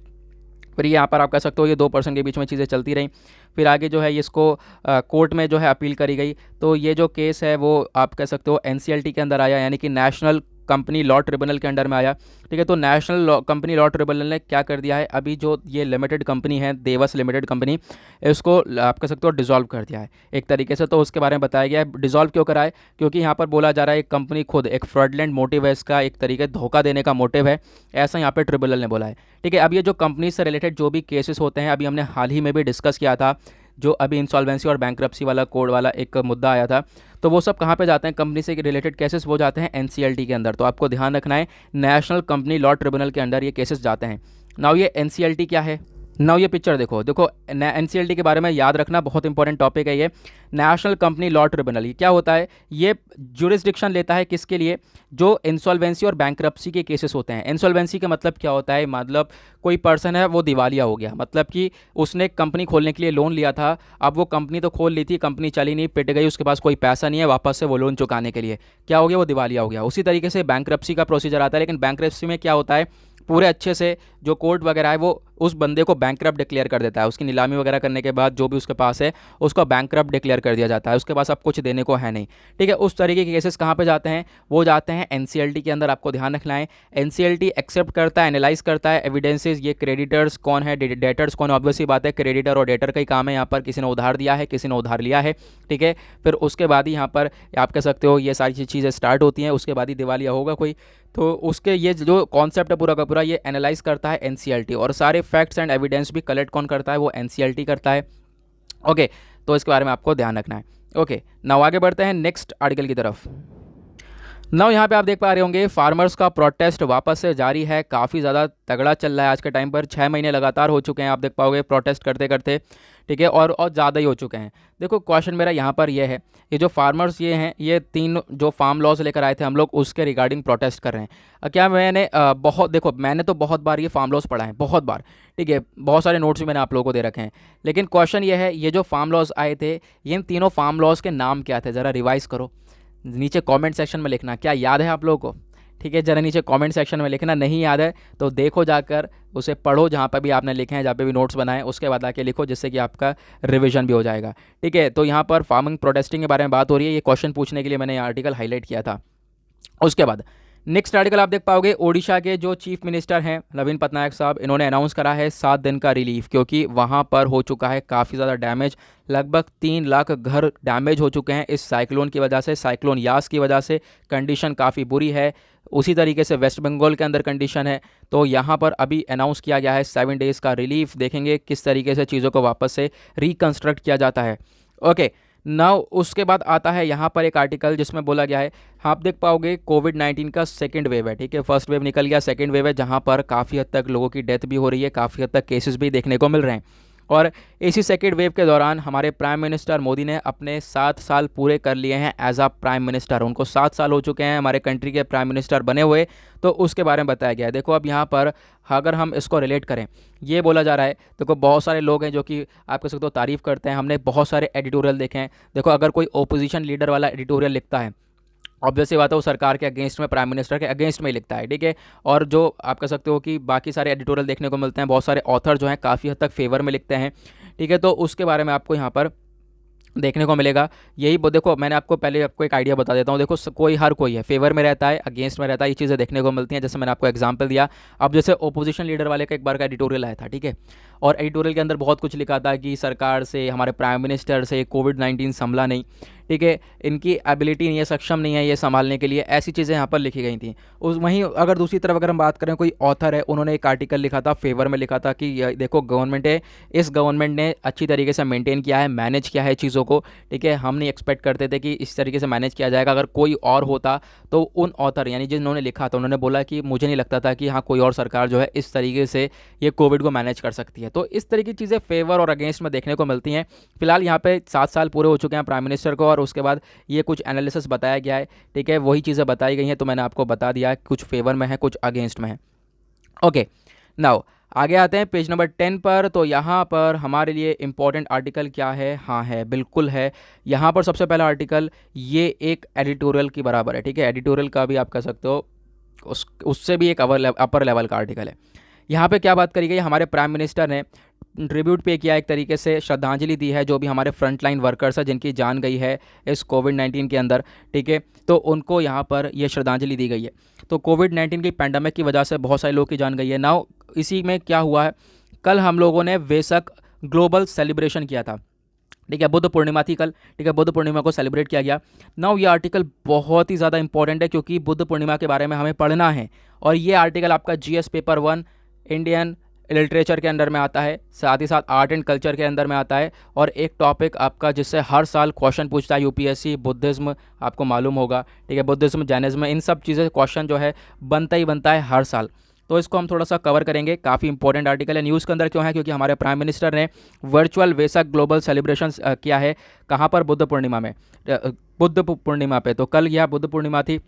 फिर यहाँ पर आप कह सकते हो ये 2 पर्सन के बीच में चीज़ें चलती रहीं, फिर आगे जो है इसको कोर्ट में जो है अपील करी गई। तो ये जो केस है वो आप कह सकते हो एनसीएलटी के अंदर आया, यानी कि नेशनल कंपनी लॉ ट्रिब्यूनल के अंडर में आया, ठीक है। तो नेशनल कंपनी लॉ ट्रिब्यूनल ने क्या कर दिया है, अभी जो ये लिमिटेड कंपनी है देवस लिमिटेड कंपनी, इसको आप कह सकते हो डिसॉल्व कर दिया है एक तरीके से। तो उसके बारे में बताया गया है डिसॉल्व क्यों करा है, क्योंकि यहाँ पर बोला जा रहा है एक कंपनी खुद एक फ्रॉडलेंट मोटिव है, इसका एक तरीके धोखा देने का मोटिव है, ऐसा यहाँ पर ट्रिब्यूनल ने बोला है, ठीक है। अब ये जो कंपनी से रिलेटेड जो भी केसेस होते हैं, अभी हमने हाल ही में भी डिस्कस किया था, जो अभी इंसॉल्वेंसी और बैंक्रप्सी वाला कोड वाला एक मुद्दा आया था, तो वो सब कहाँ पे जाते हैं, कंपनी से रिलेटेड केसेस वो जाते हैं एनसीएलटी के अंदर। तो आपको ध्यान रखना है नेशनल कंपनी लॉ ट्रिब्यूनल के अंदर ये केसेस जाते हैं। नाउ ये एनसीएलटी क्या है, नाउ ये पिक्चर देखो देखो एनसीएलटी के बारे में याद रखना, बहुत इंपॉर्टेंट टॉपिक है ये। नेशनल कंपनी लॉ ट्रिब्यूनल, ये क्या होता है? ये जुरिस्डिक्शन लेता है किसके लिए? जो इंसॉल्वेंसी और बैंक्रप्सी के केसेस होते हैं। इंसॉल्वेंसी का मतलब क्या होता है? मतलब कोई पर्सन है वो दिवालिया हो गया, मतलब कि उसने कंपनी खोलने के लिए लोन लिया था, अब वो कंपनी तो खोल ली थी, कंपनी चली नहीं, पिट गई, उसके पास कोई पैसा नहीं है वापस से वो लोन चुकाने के लिए, क्या हो गया? वो दिवालिया हो गया। उसी तरीके से बैंक्रप्सी का प्रोसीजर आता है, लेकिन बैंक्रप्सी में क्या होता है? पूरे अच्छे से जो कोर्ट वगैरह है वो उस बंदे को बैंकरप्ट डिक्लेयर कर देता है, उसकी नीलामी वगैरह करने के बाद जो भी उसके पास है उसको बैंकरप्ट डिक्लेयर कर दिया जाता है, उसके पास अब कुछ देने को है नहीं। ठीक है, उस तरीके के केसेस कहाँ पे जाते हैं? वो जाते हैं एनसीएलटी के अंदर। आपको ध्यान रखना है, एनसीएलटी एक्सेप्ट करता है, एनालाइज करता है एविडेंसेस, ये क्रेडिटर्स कौन है, डेटर्स कौन है। ऑब्वियसली बात है, क्रेडिटर और डेटर का ही काम है यहाँ पर, किसी ने उधार दिया है, किसी ने उधार लिया है। ठीक है, फिर उसके बाद ही यहाँ पर आप कह सकते हो ये सारी चीज़ें स्टार्ट होती हैं, उसके बाद ही दिवालिया होगा कोई। तो उसके ये जो कॉन्सेप्ट है पूरा का पूरा ये एनालाइज करता है एनसीएलटी, और सारे फैक्ट्स एंड एविडेंस भी कलेक्ट कौन करता है? वो एनसीएलटी करता है। ओके, तो इसके बारे में आपको ध्यान रखना है। ओके, नाउ आगे बढ़ते हैं नेक्स्ट आर्टिकल की तरफ। नाउ यहाँ पे आप देख पा रहे होंगे फार्मर्स का प्रोटेस्ट वापस से जारी है, काफ़ी ज़्यादा तगड़ा चल रहा है आज के टाइम पर। 6 महीने लगातार हो चुके हैं, आप देख पाओगे प्रोटेस्ट करते करते। ठीक है, और ज़्यादा ही हो चुके हैं। देखो क्वेश्चन मेरा यहाँ पर ये है, ये जो फार्मर्स ये हैं, ये 3 जो फार्म लॉज लेकर आए थे हम लोग, उसके रिगार्डिंग प्रोटेस्ट कर रहे हैं। क्या मैंने मैंने तो बहुत बार ये फार्म लॉज पढ़ा है, बहुत बार। ठीक है, बहुत सारे नोट्स भी मैंने आप लोगों को दे रखे हैं, लेकिन क्वेश्चन ये है, ये जो फार्म लॉज आए थे, इन तीनों फार्म लॉज के नाम क्या थे? ज़रा रिवाइज करो, नीचे कमेंट सेक्शन में लिखना, क्या याद है आप लोगों को? ठीक है, ज़रा नीचे कमेंट सेक्शन में लिखना, नहीं याद है तो देखो जाकर, उसे पढ़ो जहाँ पर भी आपने लिखे हैं, जहाँ पे भी नोट्स बनाए, उसके बाद आके लिखो, जिससे कि आपका रिवीजन भी हो जाएगा। ठीक है, तो यहाँ पर फार्मिंग प्रोटेस्टिंग के बारे में बात हो रही है, ये क्वेश्चन पूछने के लिए मैंने ये आर्टिकल हाईलाइट किया था। उसके बाद नेक्स्ट आर्टिकल आप देख पाओगे, ओडिशा के जो चीफ मिनिस्टर हैं नवीन पटनायक साहब, इन्होंने अनाउंस करा है 7 दिन का रिलीफ, क्योंकि वहाँ पर हो चुका है काफ़ी ज़्यादा डैमेज। लगभग 3 लाख घर डैमेज हो चुके हैं इस साइक्लोन की वजह से, साइक्लोन यास की वजह से। कंडीशन काफ़ी बुरी है। उसी तरीके से वेस्ट बंगाल के अंदर कंडीशन है। तो यहाँ पर अभी अनाउंस किया गया है 7 डेज़ का रिलीफ। देखेंगे किस तरीके से चीज़ों को वापस से रिकन्स्ट्रक्ट किया जाता है। ओके, नाउ उसके बाद आता है यहाँ पर एक आर्टिकल जिसमें बोला गया है, आप देख पाओगे कोविड-19 का सेकंड वेव है। ठीक है, फर्स्ट वेव निकल गया, सेकंड वेव है, जहाँ पर काफ़ी हद तक लोगों की डेथ भी हो रही है, काफ़ी हद तक केसेस भी देखने को मिल रहे हैं। और इसी सेकेंड वेव के दौरान हमारे प्राइम मिनिस्टर मोदी ने अपने 7 साल पूरे कर लिए हैं एज अ प्राइम मिनिस्टर। उनको 7 साल हो चुके हैं हमारे कंट्री के प्राइम मिनिस्टर बने हुए, तो उसके बारे में बताया गया है। देखो अब यहाँ पर अगर हम इसको रिलेट करें, ये बोला जा रहा है, देखो बहुत सारे लोग हैं जो कि आप कह सकते हो तारीफ़ करते हैं। हमने बहुत सारे एडिटोरियल देखे हैं। देखो अगर कोई ओपोजिशन लीडर वाला एडिटोरियल लिखता है, ऑब्वियसली बात है वो सरकार के अगेंस्ट में, प्राइम मिनिस्टर के अगेंस्ट में ही लिखता है। ठीक है, और जो आप कह सकते हो कि बाकी सारे एडिटोरियल देखने को मिलते हैं, बहुत सारे ऑथर जो हैं काफ़ी हद तक फेवर में लिखते हैं। ठीक है, तो उसके बारे में आपको यहाँ पर देखने को मिलेगा। यही देखो मैंने आपको पहले आपको एक आइडिया बता देता हूँ। देखो कोई हर कोई है, फेवर में रहता है, अगेंस्ट में रहता है, ये चीज़ें देखने को मिलती हैं। जैसे मैंने आपको एग्जांपल दिया, अब जैसे ओपोजिशन लीडर वाले का एक बार का एडिटोरियल आया था। ठीक है, और एडिटोरियल के अंदर बहुत कुछ लिखा था कि सरकार से, हमारे प्राइम मिनिस्टर से कोविड-19 संभला नहीं। ठीक है, इनकी एबिलिटी नहीं है, सक्षम नहीं है ये संभालने के लिए, ऐसी चीज़ें यहाँ पर लिखी गई थी। उस वहीं अगर दूसरी तरफ अगर हम बात करें, कोई ऑथर है, उन्होंने एक आर्टिकल लिखा था, फेवर में लिखा था कि देखो गवर्नमेंट है, इस गवर्नमेंट ने अच्छी तरीके से मेंटेन किया है, मैनेज किया है चीज़ों को। ठीक है, हम नहीं एक्सपेक्ट करते थे कि इस तरीके से मैनेज किया जाएगा। अगर कोई और होता तो उन ऑथर यानी जिन्होंने लिखा था, उन्होंने बोला कि मुझे नहीं लगता था कि हाँ कोई और सरकार जो है इस तरीके से ये कोविड को मैनेज कर सकती है। तो इस तरीके की चीज़ें फेवर और अगेंस्ट में देखने को मिलती हैं। फिलहाल यहाँ पे 7 साल पूरे हो चुके हैं प्राइम मिनिस्टर को, और उसके बाद ये कुछ एनालिसिस बताया गया है। ठीक है, वही चीज़ें बताई गई हैं, तो मैंने आपको बता दिया, कुछ फेवर में है, कुछ अगेंस्ट में है। ओके, नाउ आगे आते हैं पेज नंबर 10 पर। तो यहाँ पर हमारे लिए इम्पॉर्टेंट आर्टिकल क्या है? हाँ है, बिल्कुल है। यहाँ पर सबसे पहला आर्टिकल ये एक एडिटोरियल की बराबर है। ठीक है, एडिटोरियल का भी आप कह सकते हो उससे भी एक अपर लेवल का आर्टिकल है। यहाँ पे क्या बात करी गई? हमारे प्राइम मिनिस्टर ने ट्रिब्यूट पे किया, एक तरीके से श्रद्धांजलि दी है जो भी हमारे फ्रंट लाइन वर्कर्स हैं जिनकी जान गई है इस कोविड-19 के अंदर। ठीक है, तो उनको यहाँ पर ये श्रद्धांजलि दी गई है। तो कोविड-19 की पैंडमिक की वजह से बहुत सारे लोग की जान गई है। नाउ इसी में क्या हुआ है, कल हम लोगों ने वेसक ग्लोबल सेलिब्रेशन किया था। ठीक है, बुद्ध पूर्णिमा थी कल। ठीक है, बुद्ध पूर्णिमा को सेलिब्रेट किया गया। नाउ ये आर्टिकल बहुत ही ज़्यादा इंपॉर्टेंट है, क्योंकि बुद्ध पूर्णिमा के बारे में हमें पढ़ना है, और ये आर्टिकल आपका जीएस पेपर 1 इंडियन लिटरेचर के अंदर में आता है, साथ ही साथ आर्ट एंड कल्चर के अंदर में आता है। और एक टॉपिक आपका जिससे हर साल क्वेश्चन पूछता है यूपीएससी, बुद्धिज़्म, आपको मालूम होगा। ठीक है, बुद्धिज़्म, जैनिज्म, इन सब चीज़ें क्वेश्चन जो है बनता ही बनता है हर साल। तो इसको हम थोड़ा सा कवर करेंगे। काफ़ी इंपॉर्टेंट आर्टिकल है। न्यूज़ के अंदर क्यों है? क्योंकि हमारे प्राइम मिनिस्टर ने वर्चुअल वेसक ग्लोबल सेलिब्रेशन किया है। कहाँ पर? बुद्ध पूर्णिमा में, बुद्ध पूर्णिमा पे। तो कल यह बुद्ध पूर्णिमा थी।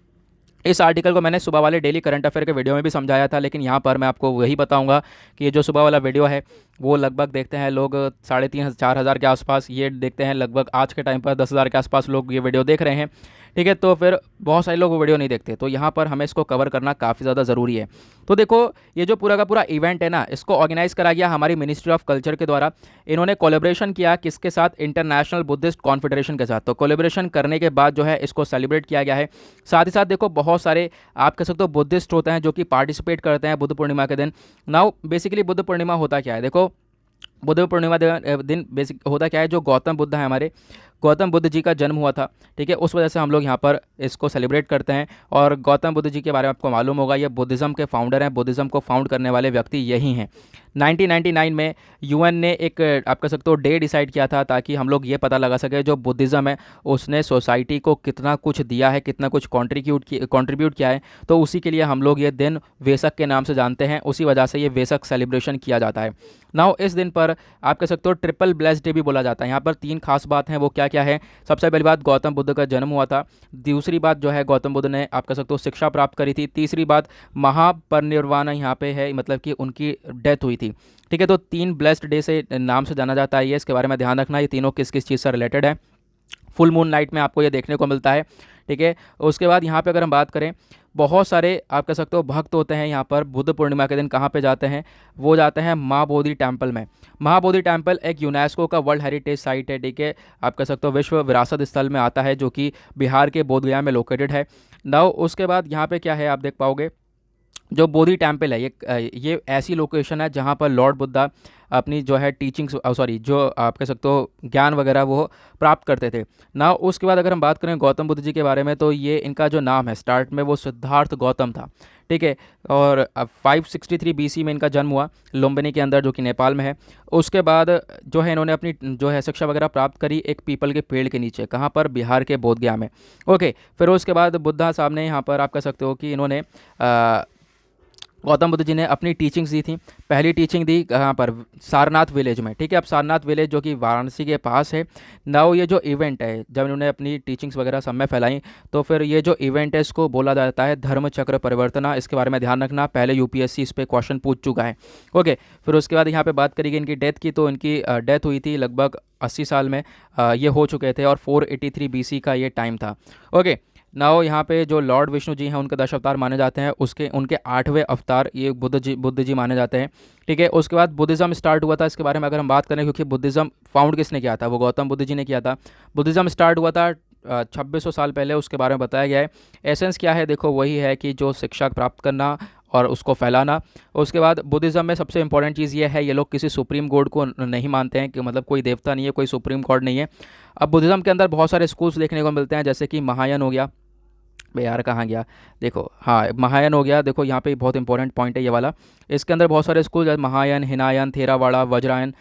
इस आर्टिकल को मैंने सुबह वाले डेली करंट अफेयर के वीडियो में भी समझाया था, लेकिन यहाँ पर मैं आपको वही बताऊंगा कि ये जो सुबह वाला वीडियो है वो लगभग देखते हैं लोग 3,500-4,000 के आसपास, ये देखते हैं लगभग आज के टाइम पर 10,000 के आसपास लोग ये वीडियो देख रहे हैं। ठीक है, तो फिर बहुत सारे लोग वो वीडियो नहीं देखते, तो यहाँ पर हमें इसको कवर करना काफ़ी ज़्यादा ज़रूरी है। तो देखो, ये जो पूरा का पूरा इवेंट है ना, इसको ऑर्गेनाइज करा गया हमारी मिनिस्ट्री ऑफ कल्चर के द्वारा। इन्होंने कोलेब्रेशन किया किसके साथ? इंटरनेशनल बुद्धिस्ट कॉन्फेडरेशन के साथ। तो कोलेब्रेशन करने के बाद जो है इसको सेलिब्रेट किया गया है। साथ ही साथ देखो, बहुत सारे आप कह सकते हो बुद्धिस्ट होते हैं जो कि पार्टिसिपेट करते हैं बुद्ध पूर्णिमा के दिन। नाउ बेसिकली बुद्ध पूर्णिमा होता क्या है? देखो, बुद्ध पूर्णिमा दिन बेसिक होता क्या है, जो गौतम बुद्ध है हमारे, गौतम बुद्ध जी का जन्म हुआ था। ठीक है, उस वजह से हम लोग यहाँ पर इसको सेलिब्रेट करते हैं। और गौतम बुद्ध जी के बारे में आपको मालूम होगा, ये बुद्धिज़्म के फाउंडर हैं। बुद्धिज़्म को फाउंड करने वाले व्यक्ति यही हैं। 1999 में यूएन ने एक आप कह सकते हो डे डिसाइड किया था, ताकि हम लोग ये पता लगा सके जो बुद्धिज़्म है उसने सोसाइटी को कितना कुछ दिया है, कितना कुछ कंट्रीब्यूट किया है। तो उसी के लिए हम लोग ये दिन वेसक के नाम से जानते हैं, उसी वजह से ये वेसक सेलिब्रेशन किया जाता है। नाउ इस दिन पर आप कह सकते हो ट्रिपल ब्लेस्ड डे भी बोला जाता है। यहाँ पर 3 खास बात हैं, वो क्या क्या है? सबसे पहली बात, गौतम बुद्ध का जन्म हुआ था। दूसरी बात जो है, गौतम बुद्ध ने आप कह सकते हो शिक्षा प्राप्त करी थी। तीसरी बात, महापरिनिर्वाण यहाँ पे है, मतलब कि उनकी डेथ हुई थी। ठीक है, तो 3 ब्लेस्ड डे से नाम से जाना जाता है ये, इसके बारे में ध्यान रखना। ये तीनों किस किस चीज़ से रिलेटेड है। फुल मून नाइट में आपको ये देखने को मिलता है। ठीक है, उसके बाद यहाँ पे अगर हम बात करें, बहुत सारे आप कह सकते हो भक्त होते हैं यहाँ पर बुद्ध पूर्णिमा के दिन। कहाँ पे जाते हैं? वो जाते हैं महाबोधि टेम्पल में। महाबोधि टेम्पल एक यूनेस्को का वर्ल्ड हेरिटेज साइट है। ठीक है, आप कह सकते हो विश्व विरासत स्थल में आता है, जो कि बिहार के बोधगया में लोकेटेड है। नाउ उसके बाद यहाँ पे क्या है, आप देख पाओगे, जो बोधि टेम्पल है ये ऐसी लोकेशन है जहाँ पर लॉर्ड बुद्धा अपनी जो है टीचिंग्स जो आप कह सकते हो ज्ञान वगैरह वो प्राप्त करते थे ना। उसके बाद अगर हम बात करें गौतम बुद्ध जी के बारे में, तो ये इनका जो नाम है स्टार्ट में वो सिद्धार्थ गौतम था। ठीक है, और 563 बीसी में इनका जन्म हुआ लुम्बिनी के अंदर, जो कि नेपाल में है। उसके बाद जो है इन्होंने अपनी जो है शिक्षा वगैरह प्राप्त करी एक पीपल के पेड़ के नीचे। कहाँ पर? बिहार के बोधगया में। ओके, फिर उसके बाद बुद्धा साहब ने यहाँ पर आप कह सकते हो कि इन्होंने गौतम बुद्ध जी ने अपनी टीचिंग्स दी थी। पहली टीचिंग दी कहाँ पर? सारनाथ विलेज में। ठीक है, अब सारनाथ विलेज जो कि वाराणसी के पास है। नाउ ये जो इवेंट है, जब इन्होंने अपनी टीचिंग्स वगैरह सब में फैलाई, तो फिर ये जो इवेंट है इसको बोला जाता है धर्म चक्र परिवर्तना। इसके बारे में ध्यान रखना, पहले यूपीएससी इस पर क्वेश्चन पूछ चुका है। ओके, फिर उसके बाद यहाँ पर बात करेगी इनकी डेथ की, तो इनकी डेथ हुई थी लगभग 80 साल में ये हो चुके थे, और 483 बीसी का ये टाइम था। ओके, नाउ यहाँ पे जो लॉर्ड विष्णु जी हैं उनके 10 अवतार माने जाते हैं, उनके 8वें अवतार ये बुद्ध जी माने जाते हैं। ठीक है, उसके बाद बुद्धिज़्म स्टार्ट हुआ था। इसके बारे में अगर हम बात करें, क्योंकि बुद्धिज़्म फाउंड किसने किया था? वो गौतम बुद्ध जी ने किया था। बुद्धिज़्म स्टार्ट हुआ था 2600 साल पहले, उसके बारे में बताया गया है। एसेंस क्या है? देखो, वही है कि जो शिक्षा प्राप्त करना और उसको फैलाना। उसके बाद बुद्धिज़्म में सबसे इंपॉर्टेंट चीज़ ये है, ये लोग किसी सुप्रीम गॉड को नहीं मानते हैं, कि मतलब कोई देवता नहीं है, कोई सुप्रीम गॉड नहीं है। अब बुद्धिज़्म के अंदर बहुत सारे स्कूल्स देखने को मिलते हैं, जैसे कि महायान हो गया। बे यार कहाँ गया? देखो, हाँ, महायान हो गया। देखो यहाँ पे बहुत इंपॉर्टेंट पॉइंट है ये वाला। इसके अंदर बहुत सारे स्कूल, जैसे महायान, हिनायान, थेरावाड़ा, वज्रायन,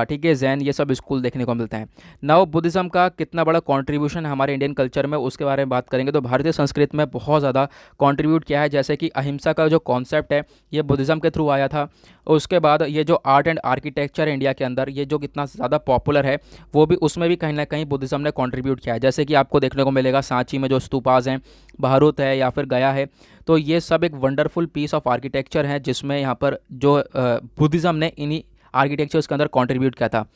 ठीक है, जैन, ये सब स्कूल देखने को मिलते हैं। नाउ बुद्धिज़्म का कितना बड़ा कंट्रीब्यूशन है हमारे इंडियन कल्चर में, उसके बारे में बात करेंगे। तो भारतीय संस्कृति में बहुत ज़्यादा कंट्रीब्यूट किया है। जैसे कि अहिंसा का जो कॉन्सेप्ट है ये बुद्धिज़्म के थ्रू आया था। उसके बाद ये जो आर्ट एंड आर्किटेक्चर है इंडिया के अंदर, ये जो कितना ज़्यादा पॉपुलर है, वो भी उसमें भी कहीं ना कहीं बुद्धिज़्म ने कंट्रीब्यूट किया है। जैसे कि आपको देखने को मिलेगा सांची में जो स्तूपाज हैं, बहारुत है या फिर गया है, तो ये सब एक वंडरफुल पीस ऑफ आर्किटेक्चर है, जिसमें यहाँ पर जो बुद्धिज़्म ने इन्हीं आर्किटेक्चर्स के अंदर कंट्रीब्यूट किया था।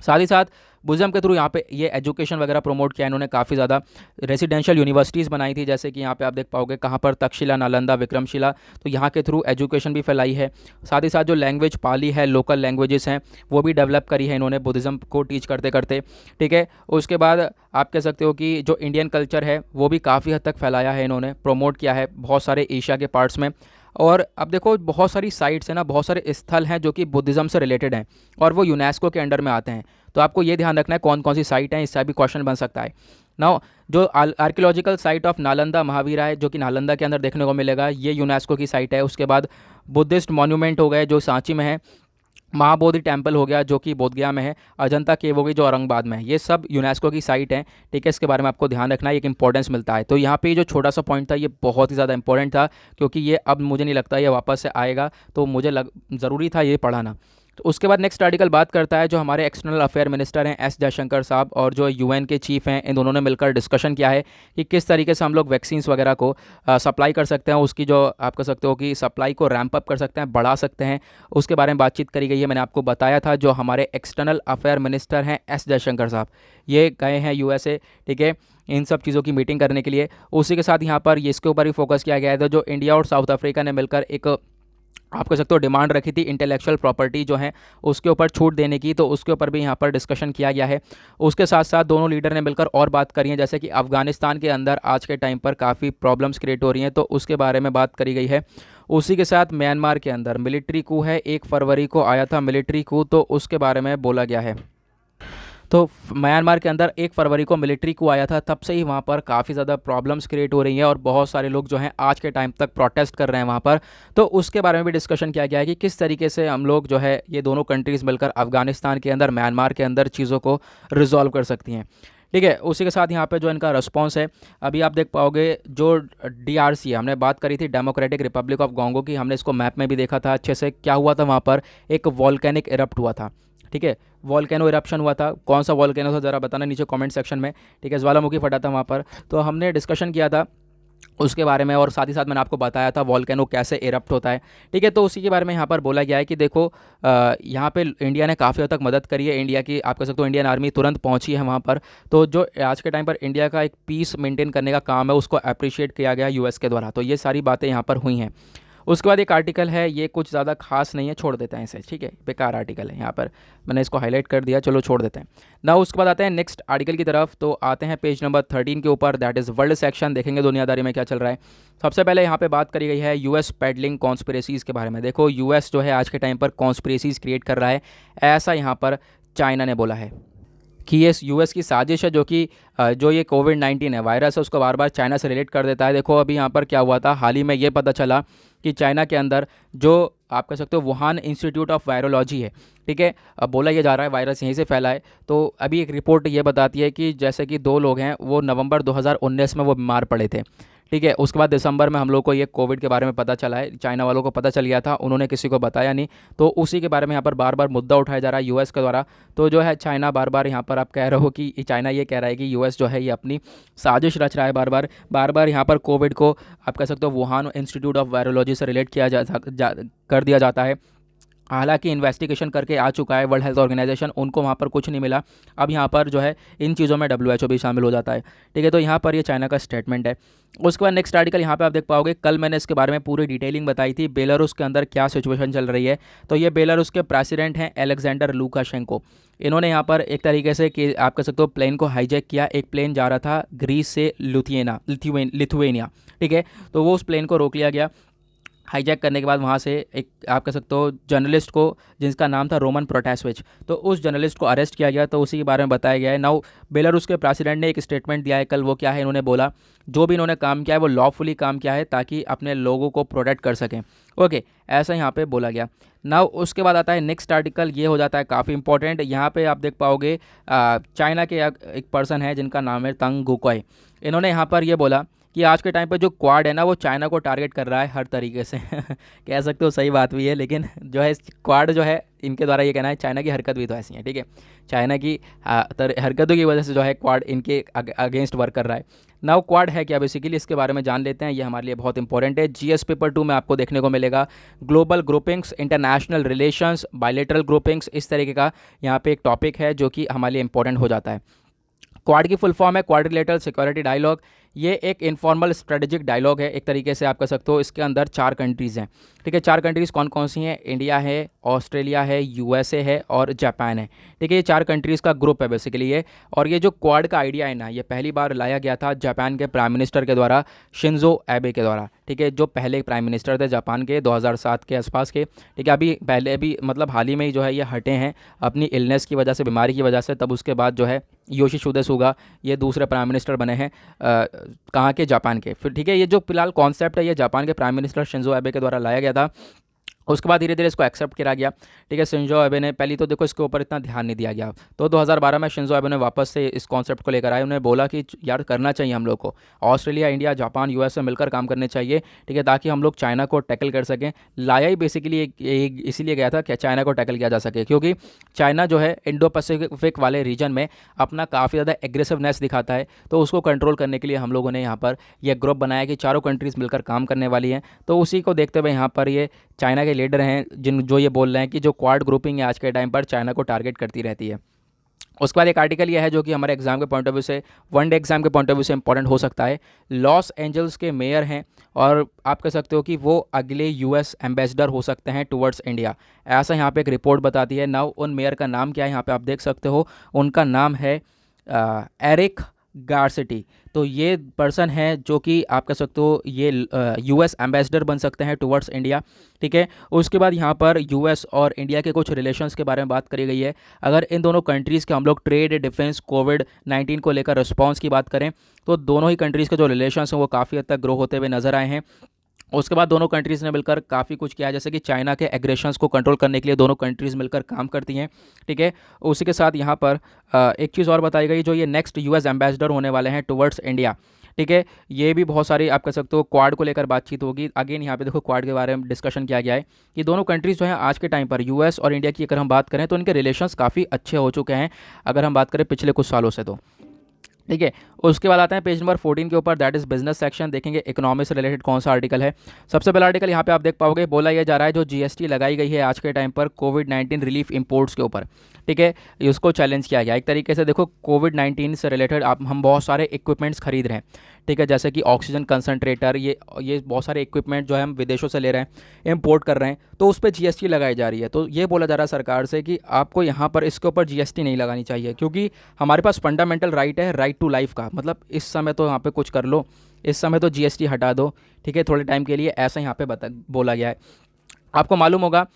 साथ ही साथ बुद्धिज़्म के थ्रू यहाँ पे ये एजुकेशन वगैरह प्रमोट किया। इन्होंने काफ़ी ज़्यादा रेजिडेंशियल यूनिवर्सिटीज़ बनाई थी, जैसे कि यहाँ पे आप देख पाओगे कहाँ पर, तक्षशिला, नालंदा, विक्रमशिला। तो यहाँ के थ्रू एजुकेशन भी फैलाई है। साथ ही साथ जो लैंग्वेज पाली है, लोकल लैंग्वेजेस हैं, वो भी डेवलप करी है इन्होंने बुद्धिज़्म को टीच करते करते। ठीक है, उसके बाद आप कह सकते हो कि जो इंडियन कल्चर है वो भी काफ़ी हद तक फैलाया है इन्होंने, प्रमोट किया है बहुत सारे एशिया के पार्ट्स में। और अब देखो, बहुत सारी साइट्स हैं ना, बहुत सारे स्थल हैं जो कि बुद्धिज़्म से रिलेटेड हैं, और वो यूनेस्को के अंडर में आते हैं। तो आपको ये ध्यान रखना है कौन कौन सी साइट हैं, इससे भी क्वेश्चन बन सकता है। नाउ जो archaeological site of Nalanda Mahavira है, जो कि नालंदा के अंदर देखने को मिलेगा, ये यूनेस्को की साइट है। उसके बाद बुद्धिस्ट मॉन्यूमेंट हो गए जो सांची में है, महाबोधि टेम्पल हो गया जो कि बोधगया में है, अजंता केव हो गई जो औरंगाबाद में है, ये सब यूनेस्को की साइट है। ठीक है, इसके बारे में आपको ध्यान रखना है, एक इंपॉर्टेंस मिलता है। तो यहाँ पे जो छोटा सा पॉइंट था ये बहुत ही ज़्यादा इंपॉर्टेंट था, क्योंकि ये अब मुझे नहीं लगता ये वापस से आएगा, तो मुझे ज़रूरी था ये पढ़ाना। तो उसके बाद नेक्स्ट आर्टिकल बात करता है जो हमारे एक्सटर्नल अफेयर मिनिस्टर हैं एस जयशंकर साहब और जो यूएन के चीफ हैं, इन दोनों ने मिलकर डिस्कशन किया है कि किस तरीके से हम लोग वैक्सीन्स वगैरह को सप्लाई कर सकते हैं, उसकी जो आप कह सकते हो कि सप्लाई को रैंप अप कर सकते हैं, बढ़ा सकते हैं, उसके बारे में बातचीत करी गई है। मैंने आपको बताया था जो हमारे एक्सटर्नल अफेयर मिनिस्टर हैं एस जयशंकर साहब, ये गए हैं यूएसए, ठीक है, इन सब चीज़ों की मीटिंग करने के लिए। उसी के साथ यहाँ पर ये इसके ऊपर भी फोकस किया गया है। तो जो इंडिया और साउथ अफ्रीका ने मिलकर एक आप कह सकते हो डिमांड रखी थी इंटेलेक्चुअल प्रॉपर्टी जो है उसके ऊपर छूट देने की, तो उसके ऊपर भी यहाँ पर डिस्कशन किया गया है। उसके साथ साथ दोनों लीडर ने मिलकर और बात करी है, जैसे कि अफगानिस्तान के अंदर आज के टाइम पर काफ़ी प्रॉब्लम्स क्रिएट हो रही हैं, तो उसके बारे में बात करी गई है। उसी के साथ म्यांमार के अंदर मिलिट्री कू है, 1 फरवरी को आया था मिलिट्री कू, तो उसके बारे में बोला गया है। तो म्यांमार के अंदर 1 फरवरी को मिलिट्री को आया था, तब से ही वहाँ पर काफ़ी ज़्यादा प्रॉब्लम्स क्रिएट हो रही हैं और बहुत सारे लोग जो हैं आज के टाइम तक प्रोटेस्ट कर रहे हैं वहाँ पर। तो उसके बारे में भी डिस्कशन किया गया है कि किस तरीके से हम लोग जो है ये दोनों कंट्रीज़ मिलकर अफगानिस्तान के अंदर म्यांमार के अंदर चीज़ों को रिजॉल्व कर सकती हैं। ठीक है, उसी के साथ यहाँ पे जो इनका रिस्पांस है, अभी आप देख पाओगे जो डीआरसी है, हमने बात करी थी डेमोक्रेटिक रिपब्लिक ऑफ कॉन्गो की, हमने इसको मैप में भी देखा था अच्छे से, क्या हुआ था वहाँ पर एक वॉल्केनिक इरप्ट हुआ था। ठीक है, वॉल्केनो इरप्शन हुआ था, कौन सा वॉल्केनो था ज़रा बताना नीचे कमेंट सेक्शन में। ठीक है, ज्वालामुखी फटा था वहाँ पर, तो हमने डिस्कशन किया था उसके बारे में, और साथ ही साथ मैंने आपको बताया था वॉल्केनो कैसे इरप्ट होता है। ठीक है, तो उसी के बारे में यहाँ पर बोला गया है कि देखो यहाँ पे इंडिया ने काफ़ी हद तक मदद करी है, इंडिया की आप कह सकते हो इंडियन आर्मी तुरंत पहुँची है वहाँ पर। तो जो आज के टाइम पर इंडिया का एक पीस मेंटेन करने का काम है उसको अप्रिशिएट किया गया यूएस के द्वारा, तो ये सारी बातें यहाँ पर हुई हैं। उसके बाद एक आर्टिकल है, ये कुछ ज़्यादा खास नहीं है, छोड़ देते हैं इसे, ठीक है, बेकार आर्टिकल है, यहाँ पर मैंने इसको हाईलाइट कर दिया, चलो छोड़ देते हैं ना। उसके बाद आते हैं नेक्स्ट आर्टिकल की तरफ, तो आते हैं पेज नंबर 13 के ऊपर, दैट इज़ वर्ल्ड सेक्शन, देखेंगे दुनियादारी में क्या चल रहा है। सबसे पहले यहाँ पे बात करी गई है यूएस पेडलिंग कॉन्स्पिरेसीज़ के बारे में। देखो यूएस जो है आज के टाइम पर कॉन्स्पिरेसीज़ क्रिएट कर रहा है, ऐसा यहाँ पर चाइना ने बोला है कि ये यूएस की साजिश है, जो कि जो ये कोविड-19 है वायरस है उसको बार बार चाइना से रिलेट कर देता है। देखो अभी यहाँ पर क्या हुआ था, हाल ही में ये पता चला कि चाइना के अंदर जो आप कह सकते हो वुहान इंस्टीट्यूट ऑफ वायरोलॉजी है, ठीक है, अब बोला ये जा रहा है वायरस यहीं से फैला है। तो अभी एक रिपोर्ट ये बताती है कि जैसे कि 2 लोग हैं वो नवंबर 2019 में वो बीमार पड़े थे। ठीक है, उसके बाद दिसंबर में हम लोग को ये कोविड के बारे में पता चला है, चाइना वालों को पता चल गया था, उन्होंने किसी को बताया नहीं, तो उसी के बारे में यहाँ पर बार बार मुद्दा उठाया जा रहा है यूएस के द्वारा। तो जो है चाइना बार बार यहाँ पर आप कह रहे हो कि चाइना ये कह रहा है कि यूएस जो है ये अपनी साजिश रच रहा है, बार बार यहाँ पर कोविड को आप कह सकते हो वुहान इंस्टीट्यूट ऑफ वायरोलॉजी से रिलेट किया कर दिया जाता है। हालांकि इन्वेस्टिगेशन करके आ चुका है वर्ल्ड हेल्थ ऑर्गेनाइजेशन, उनको वहाँ पर कुछ नहीं मिला। अब यहाँ पर जो है इन चीज़ों में डब्ल्यूएचओ भी शामिल हो जाता है। ठीक है, तो यहाँ पर ये चाइना का स्टेटमेंट है। उसके बाद नेक्स्ट आर्टिकल यहाँ पे आप देख पाओगे, कल मैंने इसके बारे में पूरी डिटेलिंग बताई थी, बेलारूस के अंदर क्या सिचुएशन चल रही है। तो ये बेलारूस के प्रेसिडेंट हैं एलेक्जेंडर लुकाशेंको, इन्होंने यहाँ पर एक तरीके से कि आप कह सकते हो प्लेन को हाईजैक किया, एक प्लेन जा रहा था ग्रीस से लिथुएनिया। ठीक है, तो वो उस प्लेन को रोक लिया गया। हाईजैक करने के बाद वहाँ से एक आप कह सकते हो जर्नलिस्ट को, जिसका नाम था रोमन प्रोटासविच, तो उस जर्नलिस्ट को अरेस्ट किया गया। तो उसी के बारे में बताया गया है। नाउ बेलारूस के प्रेसिडेंट ने एक स्टेटमेंट दिया है कल, वो क्या है, इन्होंने बोला जो भी इन्होंने काम किया है वो लॉफुली काम किया है ताकि अपने लोगों को प्रोटेक्ट कर सकें। ओके, ऐसा यहाँ पे बोला गया। नाउ उसके बाद आता है नेक्स्ट आर्टिकल, ये हो जाता है काफ़ी इंपॉर्टेंट। यहाँ पे आप देख पाओगे चाइना के एक पर्सन है जिनका नाम है तंग गुकोय, इन्होंने यहाँ पर ये बोला कि आज के टाइम पे जो क्वाड है ना वो चाइना को टारगेट कर रहा है हर तरीके से कह सकते हो सही बात भी है, लेकिन जो है क्वाड जो है इनके द्वारा ये कहना है, चाइना की हरकत भी तो ऐसी है। ठीक है, चाइना की हरकतों की वजह से जो है क्वाड इनके अगेंस्ट वर्क कर रहा है। नाउ क्वाड है क्या बेसिकली, इसके बारे में जान लेते हैं, ये हमारे लिए बहुत इंपॉर्टेंट है। जीएस पेपर 2 में आपको देखने को मिलेगा global groupings, international relations, bilateral groupings, इस तरीके का यहाँ पे एक टॉपिक है जो कि हमारे लिए इंपॉर्टेंट हो जाता है। क्वाड की फुल फॉर्म है क्वाड्रिलेटरल सिक्योरिटी डायलॉग। ये एक इनफॉर्मल स्ट्रेटेजिक डायलॉग है एक तरीके से आप कह सकते हो। इसके अंदर 4 कंट्रीज़ हैं। ठीक है, 4 कंट्रीज़ कौन कौन सी हैं, इंडिया है, ऑस्ट्रेलिया है, यूएसए है और जापान है। ठीक है, ये 4 कंट्रीज़ का ग्रुप है बेसिकली ये। और ये जो क्वाड का आइडिया है ना, ये पहली बार लाया गया था जापान के प्राइम मिनिस्टर के द्वारा, शिंजो एबे के द्वारा। ठीक है, जो पहले प्राइम मिनिस्टर थे जापान के 2007 के आसपास के। ठीक है, अभी पहले भी मतलब हाल ही में ही जो है ये हटे हैं अपनी इलनेस की वजह से, बीमारी की वजह से। तब उसके बाद जो है योशिहिदे सुगा ये दूसरे प्राइम मिनिस्टर बने हैं कहाँ के, जापान के। फिर ठीक है, ये जो फिलहाल कॉन्सेप्ट है ये जापान के प्राइम मिनिस्टर शिंजो एबे के द्वारा लाया गया था। उसके बाद धीरे धीरे इसको एक्सेप्ट किया गया। ठीक है, शिंजो एबे ने, पहली तो देखो इसके ऊपर इतना ध्यान नहीं दिया गया, तो 2012 में शिंजो एबे ने वापस से इस कॉन्सेप्ट को लेकर आए। उन्होंने बोला कि यार करना चाहिए हम लोग को, ऑस्ट्रेलिया, इंडिया, जापान, यूएस से मिलकर काम करने चाहिए। ठीक है, ताकि हम लोग चाइना को टैकल कर सकें। लाया ही बेसिकली इसीलिए गया था कि चाइना को टैकल किया जा सके, क्योंकि चाइना जो है इंडो पैसिफिक वाले रीजन में अपना काफ़ी ज़्यादा एग्रेसिवनेस दिखाता है, तो उसको कंट्रोल करने के लिए हम लोगों ने यहाँ पर यह ग्रुप बनाया कि चारों कंट्रीज़ मिलकर काम करने वाली हैं। तो उसी को देखते हुए यहाँ पर ये चाइना के लीडर हैं जो ये बोल रहे हैं कि जो क्वाड ग्रुपिंग है आज के टाइम पर चाइना को टारगेट करती रहती है। उसके बाद एक आर्टिकल ये है जो कि हमारे एग्जाम के पॉइंट ऑफ व्यू से, वनडे एग्जाम के पॉइंट ऑफ व्यू से इंपॉर्टेंट हो सकता है। लॉस एंजल्स के मेयर हैं और आप कह सकते हो कि वो अगले यूएस एम्बेसडर हो सकते हैं टुवर्ड्स इंडिया, ऐसा यहाँ पे एक रिपोर्ट बताती है। नाउ उन मेयर का नाम क्या है, यहाँ पे आप देख सकते हो, उनका नाम है एरिक गारसिटी। तो ये पर्सन है जो कि आप कह सकते हो ये यूएस एम्बेसडर बन सकते हैं टुवर्ड्स इंडिया। ठीक है, उसके बाद यहाँ पर यूएस और इंडिया के कुछ रिलेशंस के बारे में बात करी गई है। अगर इन दोनों कंट्रीज़ के हम लोग ट्रेड, डिफेंस, कोविड-19 को लेकर रिस्पॉन्स की बात करें, तो दोनों ही कंट्रीज़ के जो रिलेशंस हैं वो काफ़ी हद तक ग्रो होते हुए नजर आए हैं। उसके बाद दोनों कंट्रीज़ ने मिलकर काफ़ी कुछ किया, जैसे कि चाइना के एग्रेशंस को कंट्रोल करने के लिए दोनों कंट्रीज़ मिलकर काम करती हैं। ठीक है, उसी के साथ यहाँ पर एक चीज़ और बताई गई, जो ये नेक्स्ट यूएस एम्बेसडर होने वाले हैं टुवर्ड्स इंडिया। ठीक है, ये भी बहुत सारी आप कह सकते हो क्वाड को लेकर बातचीत होगी। अगेन यहाँ पे देखो क्वाड के बारे में डिस्कशन किया गया है कि दोनों कंट्रीज़ जो हैं आज के टाइम पर, यूएस और इंडिया की अगर हम बात करें तो इनके रिलेशंस काफ़ी अच्छे हो चुके हैं, अगर हम बात करें पिछले कुछ सालों से तो। ठीक है, उसके बाद आते हैं पेज नंबर 14 के ऊपर, दैट इज बिजनेस सेक्शन। देखेंगे इकोनॉमी से रिलेटेड कौन सा आर्टिकल है। सबसे पहला आर्टिकल यहाँ पे आप देख पाओगे, बोला यह जा रहा है जो जीएसटी लगाई गई है आज के टाइम पर कोविड-19 रिलीफ इंपोर्ट्स के ऊपर। ठीक है, उसको चैलेंज किया गया एक तरीके से। देखो कोविड-19 से रिलेटेड आप हम बहुत सारे इक्विपमेंट्स खरीद रहे हैं। ठीक है, जैसे कि ऑक्सीजन कंसनट्रेटर, ये बहुत सारे इक्विपमेंट जो है हम विदेशों से ले रहे हैं, इंपोर्ट कर रहे हैं, तो उस पर जीएसटी लगाई जा रही है। तो ये बोला जा रहा है सरकार से कि आपको यहाँ पर इसके ऊपर जीएसटी नहीं लगानी चाहिए, क्योंकि हमारे पास फंडामेंटल राइट है, राइट टू लाइफ का। मतलब इस समय तो यहाँ पे कुछ कर लो, इस समय तो जीएसटी हटा दो, ठीक है, थोड़े टाइम के लिए, ऐसा यहाँ पे बोला गया है। आपको मालूम होगा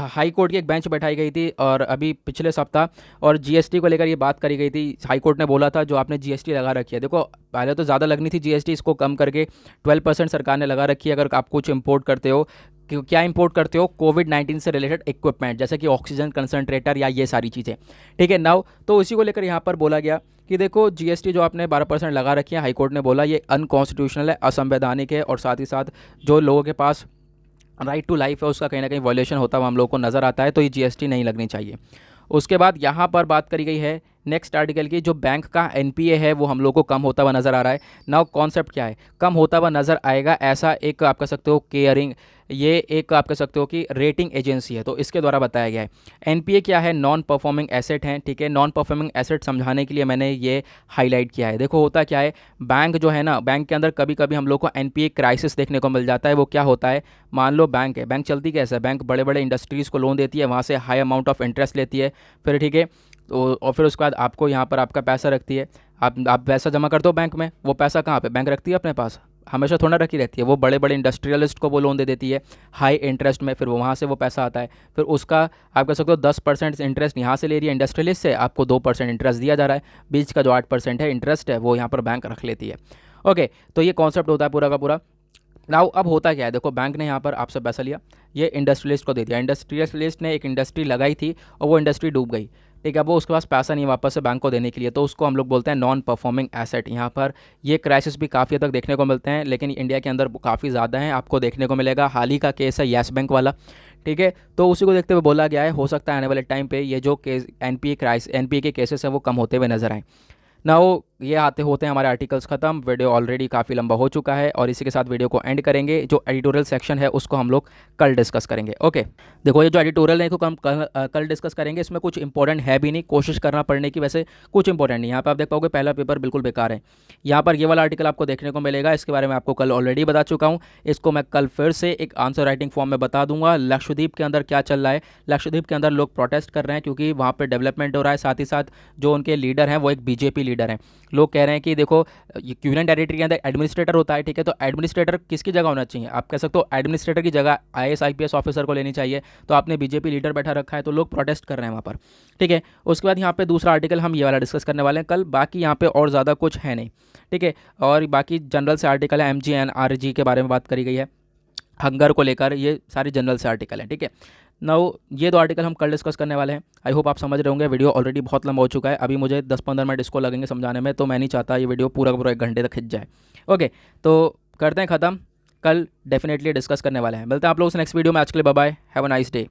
हाई कोर्ट की एक बेंच बैठाई गई थी और अभी पिछले सप्ताह, और जीएसटी को लेकर ये बात करी गई थी। हाई कोर्ट ने बोला था जो आपने जीएसटी लगा रखी है, देखो पहले तो ज़्यादा लगनी थी जीएसटी, इसको कम करके 12% सरकार ने लगा रखी है। अगर आप कुछ इंपोर्ट करते हो, क्या इंपोर्ट करते हो, कोविड-19 से रिलेटेड इक्विपमेंट जैसे कि ऑक्सीजन कंसनट्रेटर या ये सारी चीज़ें। ठीक है, नाउ तो उसी को लेकर यहाँ पर बोला गया कि देखो जीएसटी जो आपने 12% लगा रखी है, हाईकोर्ट ने बोला ये अनकॉन्स्टिट्यूशनल है, असंवैधानिक है, और साथ ही साथ जो लोगों के पास राइट टू लाइफ है उसका कहीं ना कहीं वॉल्यूशन होता हुआ हम लोग को नज़र आता है, तो ये जीएसटी नहीं लगनी चाहिए। उसके बाद यहाँ पर बात करी गई है नेक्स्ट आर्टिकल की, जो बैंक का एनपीए है वो हम लोग को कम होता हुआ नज़र आ रहा है। नाउ कॉन्सेप्ट क्या है, कम होता हुआ नज़र आएगा, ऐसा एक आप कह सकते हो केयरिंग, ये एक आप कह सकते हो कि रेटिंग एजेंसी है, तो इसके द्वारा बताया गया है। एनपीए क्या है, नॉन परफॉर्मिंग एसेट हैं। ठीक है, नॉन परफॉर्मिंग एसेट समझाने के लिए मैंने ये हाईलाइट किया है। देखो होता क्या है, बैंक जो है ना, बैंक के अंदर कभी कभी हम लोग को एनपीए क्राइसिस देखने को मिल जाता है। वो क्या होता है, मान लो बैंक है, बैंक चलती कैसे है, बैंक बड़े बड़े इंडस्ट्रीज़ को लोन देती है, वहाँ से हाई अमाउंट ऑफ इंटरेस्ट लेती है, फिर ठीक है, तो और फिर उसके बाद आपको यहाँ पर आपका पैसा रखती है, आप पैसा जमा करते हो बैंक में, वो पैसा कहाँ पे बैंक रखती है अपने पास, हमेशा थोड़ा रखी रहती है, वो बड़े बड़े इंडस्ट्रियलिस्ट को वो लोन दे देती है हाई इंटरेस्ट में, फिर वो वहाँ से वो पैसा आता है, फिर उसका आप कह सकते हो 10% इंटरेस्ट यहाँ से ले रही है इंडस्ट्रियलिस्ट से, आपको 2% इंटरेस्ट दिया जा रहा है, बीच का जो 8% है इंटरेस्ट है वो यहाँ पर बैंक रख लेती है। ओके, तो ये कॉन्सेप्ट होता है पूरा का पूरा। नाउ अब होता क्या है, देखो बैंक ने यहाँ पर आपसे पैसा लिया, ये इंडस्ट्रियलिस्ट को दे दिया, इंडस्ट्रियलिस्ट ने एक इंडस्ट्री लगाई थी और वो इंडस्ट्री डूब गई। ठीक है, वो उसके पास पैसा नहीं वापस से बैंक को देने के लिए, तो उसको हम लोग बोलते हैं नॉन परफॉर्मिंग एसेट। यहाँ पर ये क्राइसिस भी काफ़ी हद तक देखने को मिलते हैं, लेकिन इंडिया के अंदर काफ़ी ज़्यादा हैं, आपको देखने को मिलेगा। हाल ही का केस है येस बैंक वाला। ठीक है, तो उसी को देखते हुए बोला गया है हो सकता है आने वाले टाइम पे ये जो केस एनपीए के केसेस है वो कम होते हुए नजर आए। नाउ ये आते होते हैं हमारे आर्टिकल्स ख़त्म। वीडियो ऑलरेडी काफ़ी लंबा हो चुका है और इसी के साथ वीडियो को एंड करेंगे। जो एडिटोरियल सेक्शन है उसको हम लोग कल डिस्कस करेंगे। ओके, देखो ये जो एडिटोरियल है इसको हम कल डिस्कस करेंगे। इसमें कुछ इंपॉर्टेंट है भी नहीं, कोशिश करना पढ़ने की, वैसे कुछ इंपॉर्टेंट नहीं। यहाँ पर आप देख पाओगे पहला पेपर बिल्कुल बेकार है। यहाँ पर ये वाला आर्टिकल आपको देखने को मिलेगा, इसके बारे में आपको कल ऑलरेडी बता चुका हूँ। इसको मैं कल फिर से एक आंसर राइटिंग फॉर्म में बता दूंगा। लक्षद्वीप के अंदर क्या चल रहा है, लक्षद्वीप के अंदर लोग प्रोटेस्ट कर रहे हैं क्योंकि वहाँ पर डेवलपमेंट हो रहा है। साथ ही साथ जो उनके लीडर हैं वो एक बीजेपी लीडर हैं। लोग कह रहे हैं कि देखो यूनियन टेरिटरी के अंदर एडमिनिस्ट्रेटर होता है, ठीक है, तो एडमिनिस्ट्रेटर किसकी जगह होना चाहिए, आप कह सकते हो एडमिनिस्ट्रेटर की जगह आईएएस आईपीएस ऑफिसर को लेनी चाहिए। तो आपने बीजेपी लीडर बैठा रखा है, तो लोग प्रोटेस्ट कर रहे हैं वहाँ पर। ठीक है, उसके बाद यहाँ पे दूसरा आर्टिकल हम ये वाला डिस्कस करने वाले हैं कल। बाकी यहाँ पे और ज़्यादा कुछ है नहीं। ठीक है, और बाकी जनरल से आर्टिकल है, एमजीएनआरजी के बारे में बात करी गई है। हंगर को लेकर, ये सारे जनरल से आर्टिकल हैं, ठीक है। नाउ ये 2 आर्टिकल हम कल डिस्कस करने वाले हैं। आई होप आप समझ रहे होंगे। वीडियो ऑलरेडी बहुत लंबा हो चुका है, अभी मुझे 10-15 मिनट इसको लगेंगे समझाने में, तो मैं नहीं चाहता ये वीडियो पूरा का पूरा 1 घंटे तक खिंच जाए। ओके, तो करते हैं ख़त्म, कल डेफिनेटली डिस्कस करने वाले हैं। मिलते हैं आप लोगों से नेक्स्ट वीडियो में। आज के लिए bye bye, have a nice day.